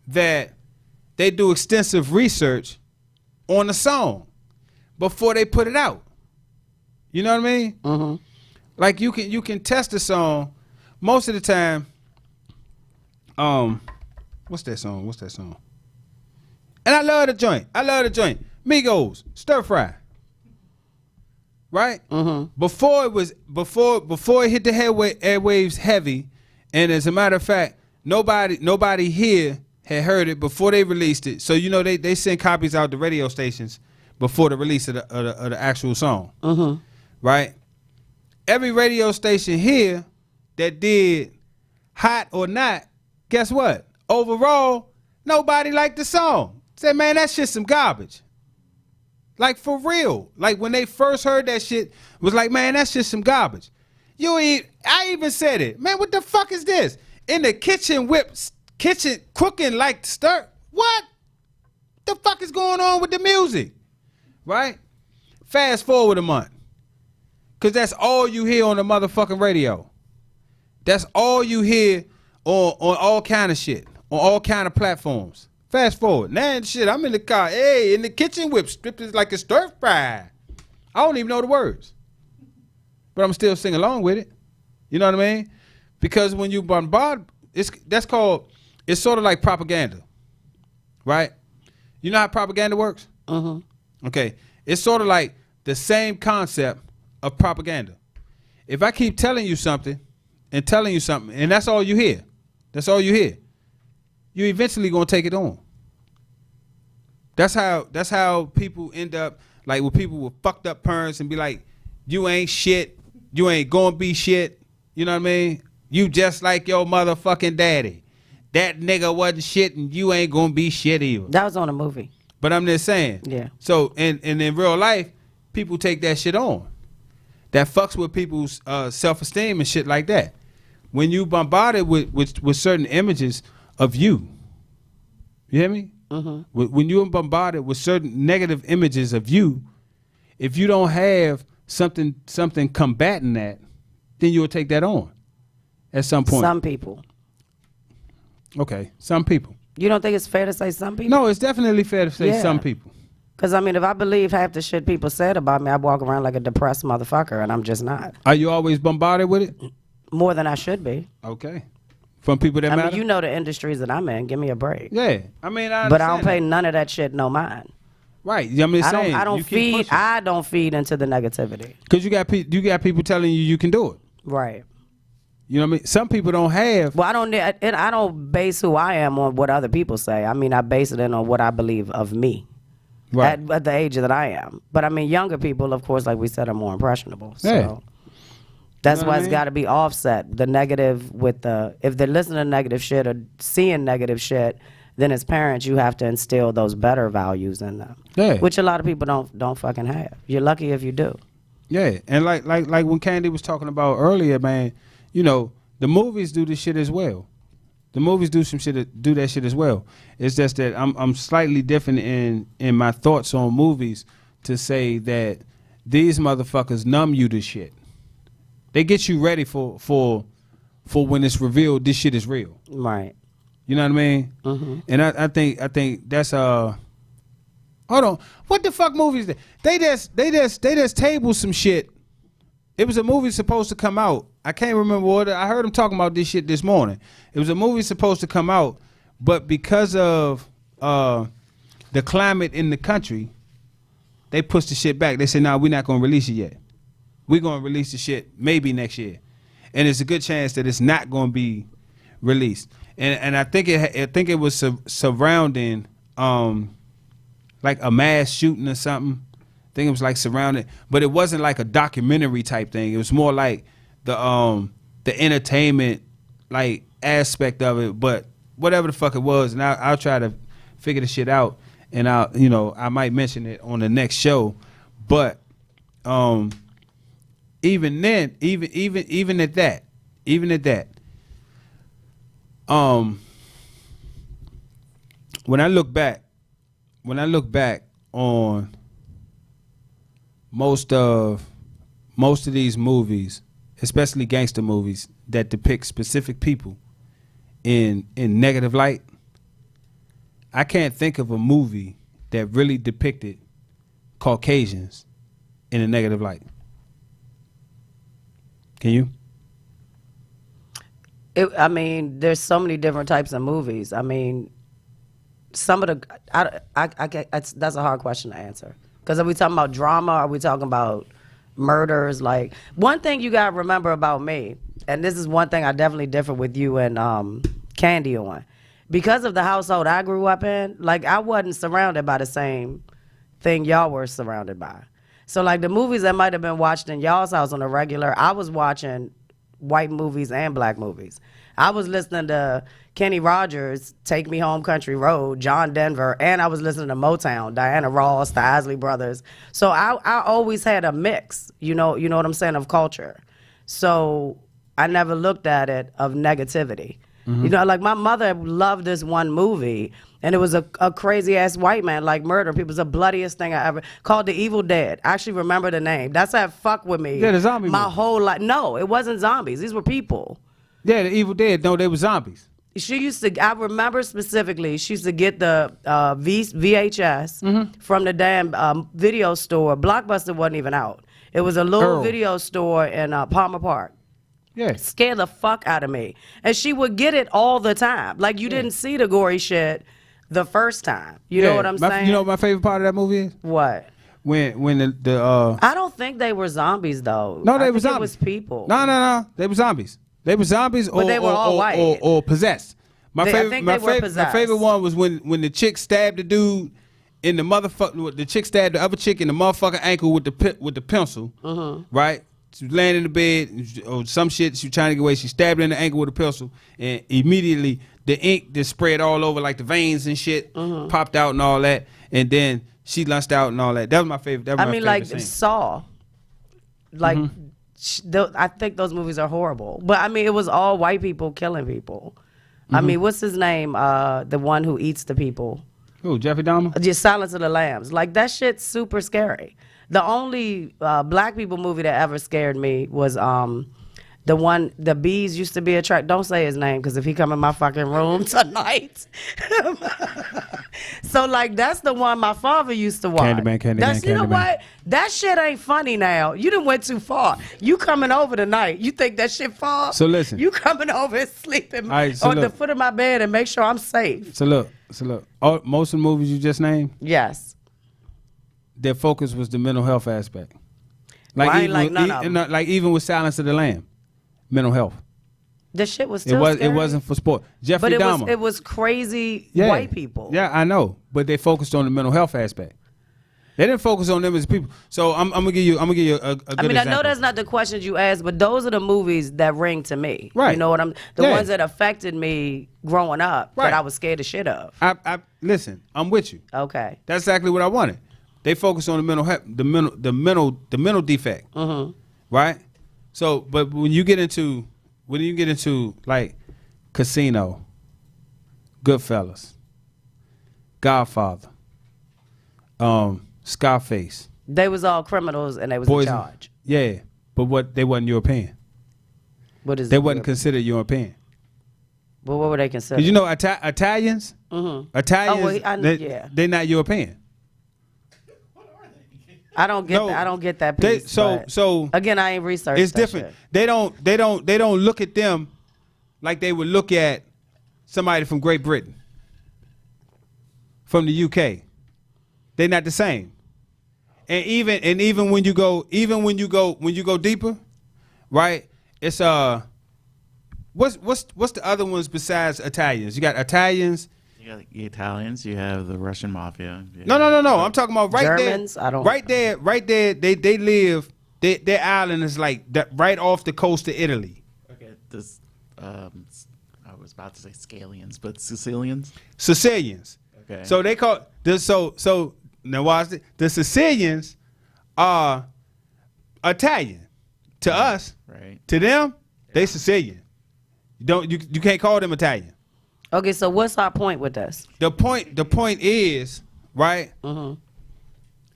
that they do extensive research on the song before they put it out. You know what I mean? Like you can test a song most of the time. What's that song? And I love the joint. Migos, Stir Fry. Right? Before it hit the airwaves heavy, and as a matter of fact, nobody here had heard it before they released it. So they send copies out to radio stations before the release of the actual song. Right? Every radio station here that did Hot or Not, guess what? Overall, nobody liked the song. Said, man, that shit's some garbage. Like, for real. Like, when they first heard that shit, was like, man, that's just some garbage. I even said it. Man, what the fuck is this? In the kitchen cooking like stir. What? The fuck is going on with the music? Right? Fast forward a month. Because that's all you hear on the motherfucking radio. That's all you hear on all kind of shit. On all kind of platforms. Fast forward. Now shit, I'm in the car. Hey, in the kitchen whip. Stripped is like a stir fry. I don't even know the words. But I'm still singing along with it. You know what I mean? Because when you bombard, it's sort of like propaganda. Right? You know how propaganda works? Okay. It's sort of like the same concept of propaganda. If I keep telling you something, and that's all you hear. You eventually gonna take it on. That's how people end up, like with people with fucked up parents and be like, you ain't shit, you ain't gonna be shit. You know what I mean? You just like your motherfucking daddy. That nigga wasn't shit and you ain't gonna be shit either. That was on a movie. But I'm just saying. Yeah. So and in real life, people take that shit on. That fucks with people's self-esteem and shit like that. When you bombarded with certain images of you hear me? When you're bombarded with certain negative images of you, if you don't have something combating that, then you'll take that on at some point. Some people. Okay, some people. You don't think it's fair to say some people? No, it's definitely fair to say some people. Because, I mean, if I believe half the shit people said about me, I walk around like a depressed motherfucker, and I'm just not. Are you always bombarded with it? More than I should be. Okay. From people that matter? I mean, you know the industries that I'm in. Give me a break. Yeah. I mean, but I don't pay none of that shit no mind. Right. I mean, I don't feed into the negativity. Because you got people telling you can do it. Right. You know what I mean? Some people don't have. Well, I don't base who I am on what other people say. I mean, I base it on what I believe of me. Right. At the age that I am. But I mean, younger people, of course, like we said, are more impressionable. So yeah. That's why it's got to be offset. The negative with if they're listening to negative shit or seeing negative shit, then as parents, you have to instill those better values in them. Yeah. Which a lot of people don't fucking have. You're lucky if you do. Yeah. And like when Candy was talking about earlier, man, you know, the movies do this shit as well. The movies do that shit as well. It's just that I'm slightly different in my thoughts on movies to say that these motherfuckers numb you to shit. They get you ready for when it's revealed this shit is real. Right. You know what I mean? Mm-hmm. And I think that's hold on. What the fuck movies they just tabled some shit. It was a movie supposed to come out. I can't remember what. I heard them talking about this shit this morning. It was a movie supposed to come out, but because of the climate in the country, they pushed the shit back. They said, "Nah, we're not gonna release it yet. We're gonna release the shit maybe next year." And it's a good chance that it's not gonna be released. And I think it was surrounding like a mass shooting or something. I think it was like surrounded, but it wasn't like a documentary type thing. It was more like the entertainment like aspect of it. But whatever the fuck it was, and I'll try to figure the shit out, and I might mention it on the next show. But even then, even at that, when I look back on most of these movies, especially gangster movies that depict specific people in negative light, I can't think of a movie that really depicted Caucasians in a negative light. Can you? I mean, there's so many different types of movies. I mean, some of the that's a hard question to answer. Because are we talking about drama? Are we talking about murders? Like, one thing you gotta remember about me, and this is one thing I definitely differ with you and Candy on, because of the household I grew up in, like, I wasn't surrounded by the same thing y'all were surrounded by. So like the movies that might have been watched in y'all's house on a regular, I was watching white movies and black movies. I was listening to Kenny Rogers, Take Me Home Country Road, John Denver, and I was listening to Motown, Diana Ross, the Isley Brothers. So I always had a mix, you know what I'm saying, of culture. So I never looked at it of negativity. You know, like my mother loved this one movie, and it was a crazy ass white man like murder people. It was the bloodiest thing I ever, called The Evil Dead. I actually remember the name. That's how it fucked with me. Yeah, the zombie my movie. whole life. No, it wasn't zombies. These were people. Yeah, the Evil Dead. No, they were zombies. She used to, I remember specifically, she used to get the VHS from the damn video store. Blockbuster wasn't even out. It was a little Earl. video store in Palmer Park. Yeah. Scared the fuck out of me. And she would get it all the time. Like, you didn't see the gory shit the first time. You know what I'm saying? You know what my favorite part of that movie is? What? When the I don't think they were zombies, though. No, they I were think zombies. It was people. No. They were zombies. They were zombies, But they were all white. or possessed. I think they were possessed. My favorite one was when the chick stabbed the dude in the motherfucker. The chick stabbed the other chick in the motherfucking ankle with the pencil. Right. She was laying in the bed or some shit. She was trying to get away. She stabbed her in the ankle with a pencil, and immediately the ink just spread all over, like the veins and shit popped out and all that. And then she lunched out and all that. That was my favorite. That was my favorite like scene. Saw. Like, I think those movies are horrible. But I mean, it was all white people killing people. I mean, what's his name? The one who eats the people. Who, Jeffrey Dahmer? Just Silence of the Lambs. Like, that shit's super scary. The only black people movie that ever scared me was the one, the bees used to be attracted. Don't say his name, because if he come in my fucking room tonight. So, like, that's the one my father used to watch. Candyman. You know what? That shit ain't funny now. You done went too far. You coming over tonight. You think that shit far? So listen. You coming over and sleeping Right, so on the look. foot of my bed and make sure I'm safe. So look. Most of the movies you just named, Yes. their focus was the mental health aspect. Well, I ain't even like with, none of them. like even with Silence of the Lamb, mental health. The shit was still It scary. wasn't for sport. Jeffrey But Dahmer. it was crazy Yeah. white people. Yeah, I know, but they focused on the mental health aspect. They didn't focus on them as people. So I'm gonna give you a good I example. mean, I know that's not the questions you asked, but those are the movies that ring to me. Right. You know what I'm? The Yeah. ones that affected me growing up Right. that I was scared of shit of. I listen. I'm with you. Okay. That's exactly what I wanted. They focus on the mental health, the mental defect, right? So, but when you get into like Casino, Goodfellas, Godfather, Scarface, They was all criminals and they was Poison. in charge. Yeah, but they wasn't European. What is They it? wasn't considered European. But what were they considered? Cause you know Italians, Italians, yeah. they're not European. I don't get No. that. I don't get that They, piece. so but so again, I ain't researched. it's that different. shit. They don't look at them like they would look at somebody from Great Britain, from the UK. They're not the same. And even when you go deeper, right? It's what's the other ones besides Italians? You got Italians. You got the Italians. You have the Russian mafia. No. I'm talking about right Germans? there. I don't- Right there. They live. Their island is like that, right off the coast of Italy. Okay, this I was about to say Scalians, but Sicilians. Sicilians. Okay. So they call this. So now watch it. The Sicilians are Italian to us. Right. To them, they Sicilian. You can't call them Italian. Okay, so what's our point with this? The point is, right? Mm-hmm.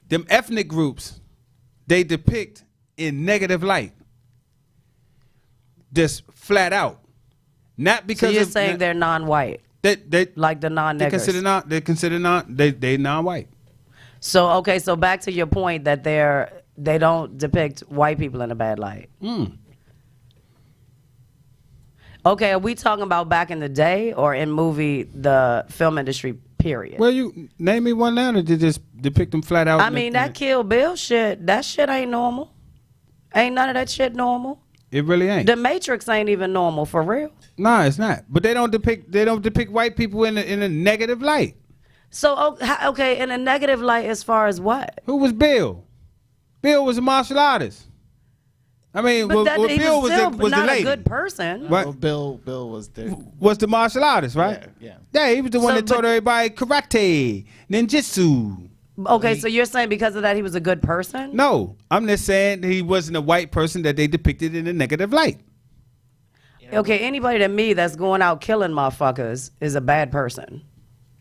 Them ethnic groups, they depict in negative light. Just flat out. Not because So you're saying they're non-white, they like the non-niggers. they consider they non-white. So okay, so back to your point that they don't depict white people in a bad light. Okay, are we talking about back in the day or in the film industry period? Well, you name me one now that just depict them flat out. I mean, that Kill Bill shit, that shit ain't normal. Ain't none of that shit normal. It really ain't. The Matrix ain't even normal for real. Nah, it's not. But they don't depict white people in a negative light. So okay, in a negative light as far as what? Who was Bill? Bill was a martial artist. I mean, But that, he Bill was still was the not lady. a good person. Right. Well, Bill was there. Was the martial artist, right? Yeah. Yeah, he was the one So, that taught but- everybody karate, ninjutsu. Okay, so you're saying because of that he was a good person? No, I'm just saying he wasn't a white person that they depicted in a negative light. Okay, anybody to me that's going out killing motherfuckers is a bad person.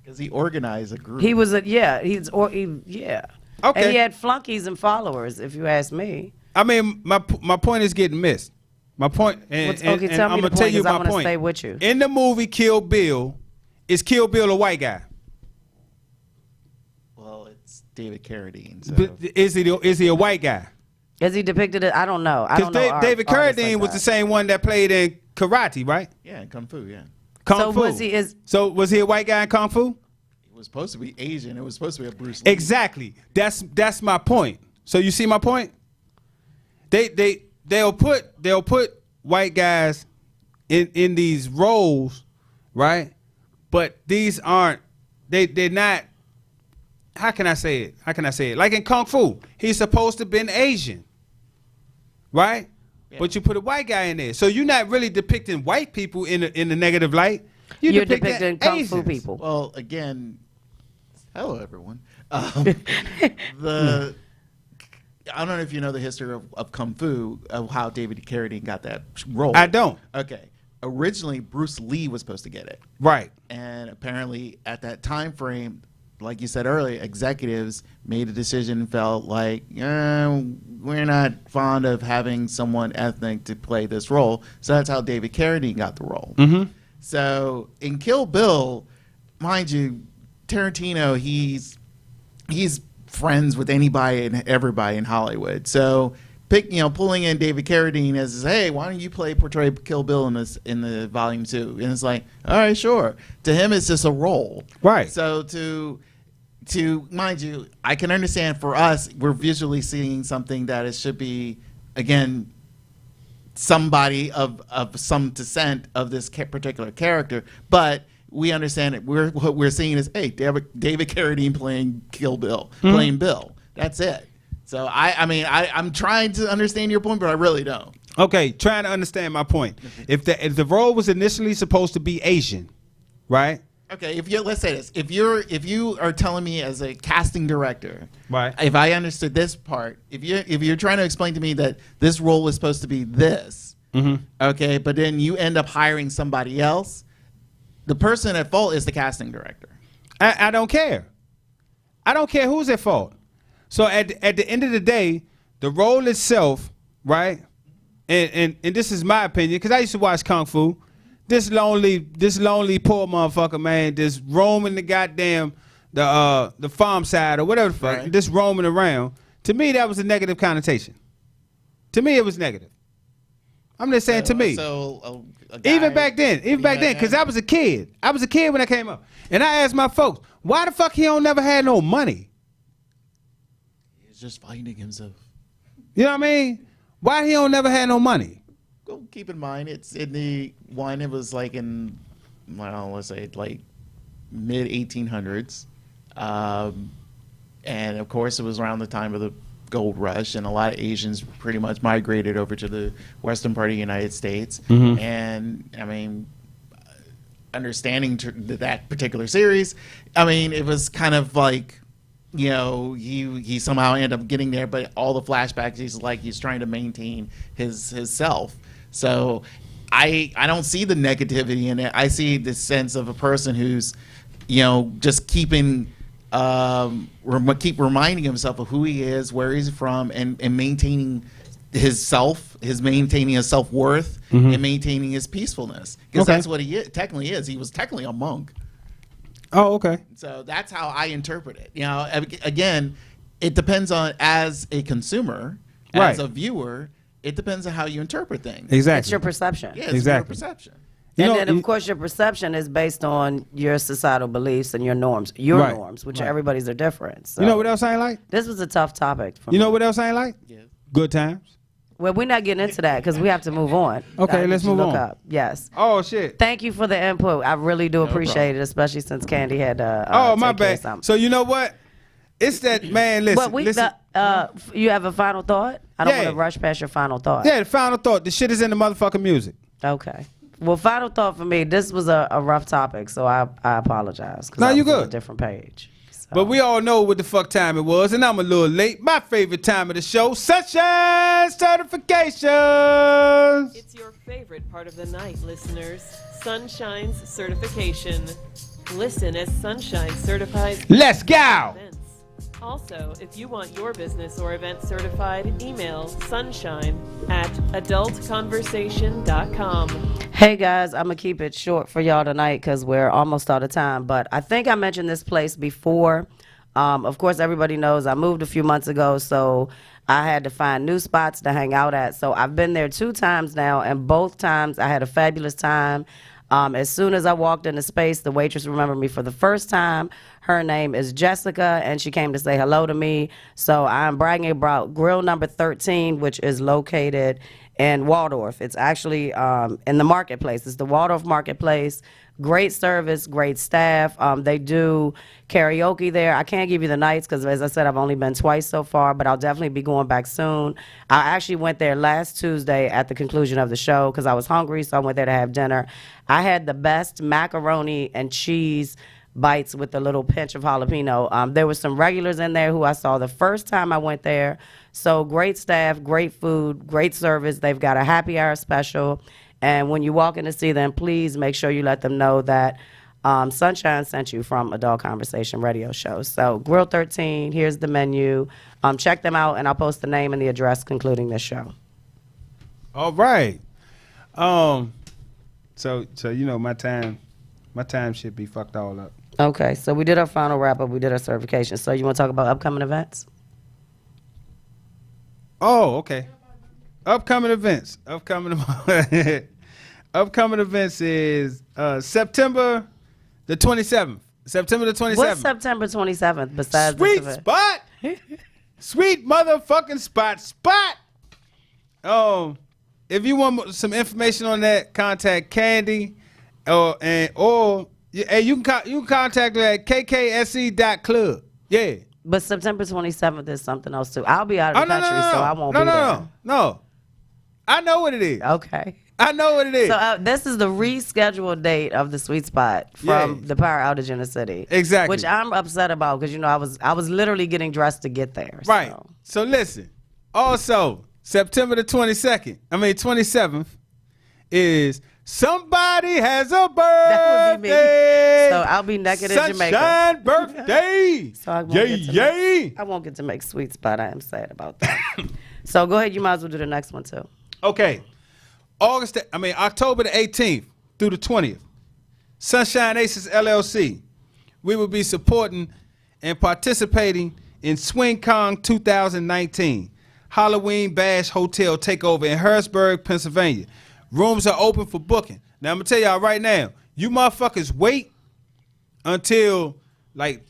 Because he organized a group. He was yeah. Okay. And he had flunkies and followers, if you ask me. I mean, my point is getting missed. My point, and Tell me I'm the gonna tell point, you 'cause I my wanna point. stay with you. In the movie Kill Bill, is Kill Bill a white guy? Well, it's David Carradine. So. But is he a white guy? Is he depicted it? I don't know. I Because don't know. David artists Carradine like was that. the same one that played in karate, right? Yeah, and Kung Fu, yeah. Kung So Fu. was he a white guy in Kung Fu? He was supposed to be Asian. It was supposed to be a Bruce Lee. Exactly. That's my point. So you see my point? They'll put white guys in these roles, right? But these aren't they're not. How can I say it? Like in Kung Fu, he's supposed to have been Asian, right? Yeah. But you put a white guy in there, so you're not really depicting white people in a negative light. You're depicting Kung Fu Asians. people. Well, again, hello everyone. I don't know if you know the history of Kung Fu, of how David Carradine got that role. I don't. Okay. Originally, Bruce Lee was supposed to get it. Right. And apparently, at that time frame, like you said earlier, executives made a decision and felt like, we're not fond of having someone ethnic to play this role. So that's how David Carradine got the role. Mm-hmm. So in Kill Bill, mind you, Tarantino, he's friends with anybody and everybody in Hollywood. So pulling in David Carradine as, hey, why don't you portray Kill Bill in the volume 2? And it's like, all right, sure. To him, it's just a role. Right. So to mind you, I can understand for us, we're visually seeing something that it should be, again, somebody of some descent of this particular character, but we understand that what we're seeing is, hey, David Carradine playing Kill Bill, playing Bill. That's it. So I'm trying to understand your point, but I really don't. Okay, trying to understand my point. If the role was initially supposed to be Asian, right? Okay, let's say this. If you are telling me as a casting director, Right. if I understood this part, if you're trying to explain to me that this role was supposed to be this, okay, but then you end up hiring somebody else, the person at fault is the casting director. I don't care. I don't care who's at fault. So at the end of the day, the role itself, right? And this is my opinion, because I used to watch Kung Fu. This lonely poor motherfucker, man, just roaming the goddamn the farm side or whatever the fuck, Right. just roaming around. To me, that was a negative connotation. To me, it was negative. I'm just saying, to me. So a guy, Even back then, because I was a kid. I was a kid when I came up. And I asked my folks, why the fuck he don't never had no money? he's just finding himself. You know what I mean? Why he don't never had no money? Well, keep in mind, it's in the one. It was like in, well, let's say like mid 1800s, and of course it was around the time of the gold rush, and a lot of Asians pretty much migrated over to the western part of the United States. And I mean, understanding that particular series. I mean, it was kind of like, you know, he somehow ended up getting there, but all the flashbacks, he's trying to maintain his self. So I don't see the negativity in it. I see the sense of a person who's, you know, just keep reminding himself of who he is, where he's from, and maintaining his maintaining his self-worth, and maintaining his peacefulness, because that's what he technically is. He was technically a monk. Oh, okay. So that's how I interpret it. You know, again, it depends on, as a consumer, as a viewer, it depends on how you interpret things. Exactly. It's your perception. Yeah, it's Exactly. your perception. And then, of course, your perception is based on your societal beliefs and your norms. Your Right. norms, which everybody's are different. So You know what else I ain't like? this was a tough topic for You me. know what else I ain't like? Yeah. Good times. Well, we're not getting into that because we have to move on. Okay, That let's you move look on. Up. Yes. Oh shit. Thank you for the input. I really do appreciate it, especially since Candy had Oh my take care of bad. something. So you know what? It's that man. Listen. But listen. you have a final thought? I don't Yeah. want to rush past your final thought. Yeah. The final thought. The shit is in the motherfucking music. Okay. Well, final thought for me. This was a rough topic, so I apologize. 'Cause No, I you was on good. a different page. So. But we all know what the fuck time it was, and I'm a little late. My favorite time of the show, Sunshine Certifications. It's your favorite part of the night, listeners. Sunshine's certification. Listen as Sunshine certifies Let's go. events. Also, if you want your business or event certified, email sunshine@adultconversation.com. Hey guys, I'm gonna keep it short for y'all tonight because we're almost out of time. But I think I mentioned this place before. Of course, everybody knows I moved a few months ago, so I had to find new spots to hang out at. So I've been there 2 times now, and both times I had a fabulous time. As soon as I walked into space, the waitress remembered me for the first time. Her name is Jessica, and she came to say hello to me. So I'm bragging about Grill Number 13, which is located in Waldorf. It's actually in the marketplace. It's the Waldorf Marketplace. Great service, great staff. They do karaoke there. I can't give you the nights because, as I said, I've only been twice so far, but I'll definitely be going back soon. I actually went there last Tuesday at the conclusion of the show because I was hungry, so I went there to have dinner. I had the best macaroni and cheese bites with a little pinch of jalapeno. There were some regulars in there who I saw the first time I went there. So great staff, great food, great service. They've got a happy hour special. And when you walk in to see them, please make sure you let them know that Sunshine sent you from Adult Conversation Radio Show. So Grill 13, here's the menu. Check them out, and I'll post the name and the address concluding this show. All right. So you know my time should be fucked all up. Okay, so we did our final wrap-up. We did our certification. So you want to talk about upcoming events? Oh, okay. Upcoming events. Upcoming events is September the 27th. September the 27th. What's September 27th besides Sweet this event? spot. Sweet motherfucking spot. If you want some information on that, contact Candy, or you can contact her at kksc.club. Yeah. But September 27th is something else too. I'll be out of the country, so I won't be there. No. I know what it is. Okay. I know what it is. So this is the rescheduled date of the Sweet Spot from the power outage in the city. Exactly. Which I'm upset about because I was literally getting dressed to get there. Right. So. So listen. Also, September the 27th is Somebody Has a Birthday. That would be me. So I'll be naked in Jamaica. Sunshine birthday. So I won't get to make Sweet Spot. I am sad about that. So go ahead. You might as well do the next one too. Okay. October the 18th through the 20th. Sunshine Aces LLC. We will be supporting and participating in Swing Kong 2019. Halloween Bash Hotel Takeover in Harrisburg, Pennsylvania. Rooms are open for booking. Now, I'm going to tell y'all right now, you motherfuckers wait until like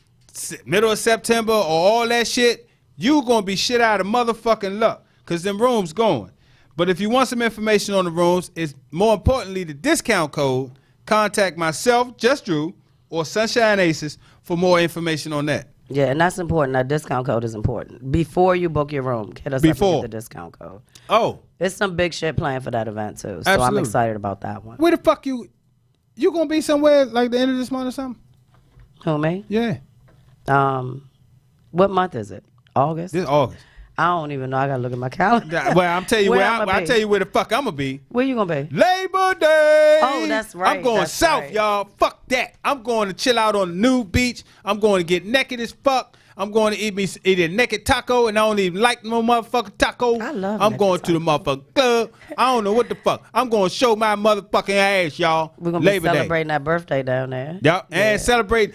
middle of September or all that shit. You going to be shit out of motherfucking luck because them rooms going. But if you want some information on the rooms, it's more importantly the discount code, contact myself, Just Drew, or Sunshine Aces for more information on that. Yeah, and that's important. That discount code is important. Before you book your room, hit us up and get the discount code. Oh. There's some big shit planned for that event, too. So Absolutely. I'm excited about that one. Where the fuck you... You gonna be somewhere like the end of this month or something? Who, me? Yeah. What month is it? August? This August. I don't even know. I gotta look at my calendar. Well, I'm tell you Where where I'ma I be? tell you where the fuck I'm gonna be. Where you gonna be? Labor Day. Oh, that's right, I'm going that's south, right. y'all. Fuck that. I'm going to chill out on the nude beach. I'm going to get naked as fuck. I'm going to eat a naked taco, and I don't even like no motherfucking taco. I love I'm naked going to the motherfucking club. I don't know what the fuck. I'm going to show my motherfucking ass, y'all. We're gonna Labor be Day. celebrating that birthday down there. Yep, and celebrate.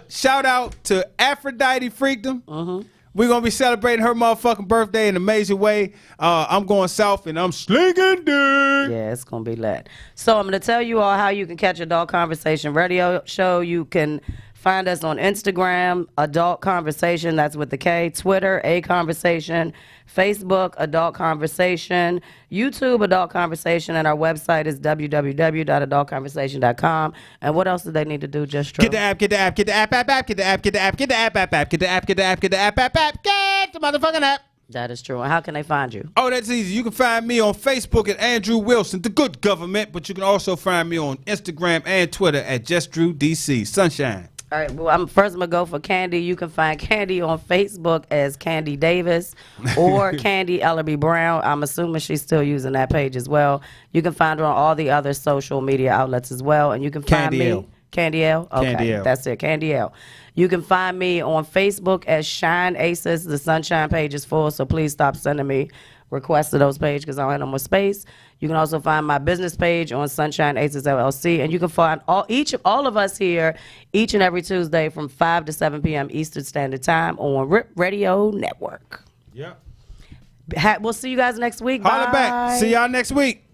Shout out to Aphrodite Freedom. Mm-hmm. We're going to be celebrating her motherfucking birthday in an amazing way. I'm going south and I'm slinging dick. Yeah, it's gonna be lit. So I'm gonna tell you all how you can catch Adult Conversation radio show. You can find us on Instagram, Adult Conversation, that's with the K, Twitter, A Conversation, Facebook, Adult Conversation, YouTube, Adult Conversation, and our website is www.adultconversation.com. And what else do they need to do, Just True? Get the app, get the app, get the app, get the app, get the app, get the app, get the app, get the app, get the app, get the app, get the motherfucking app. That is true. And how can they find you? Oh, that's easy. You can find me on Facebook at Andrew Wilson, the good government, but you can also find me on Instagram and Twitter at Just Drew DC. Sunshine. All right, well, I'm gonna go for Candy. You can find Candy on Facebook as Candy Davis or Candy Ellerby Brown. I'm assuming she's still using that page as well. You can find her on all the other social media outlets as well, and you can find Candy me. L. Candy L? Okay, Candy L. that's it, Candy L. You can find me on Facebook as Shine Aces. The Sunshine page is full, so please stop sending me requests to those pages because I don't have no more space. You can also find my business page on Sunshine Aces LLC, and you can find all of us here each and every Tuesday from 5 to 7 p.m. Eastern Standard Time on RIP Radio Network. Yep. We'll see you guys next week. Holla Bye. back. See y'all next week.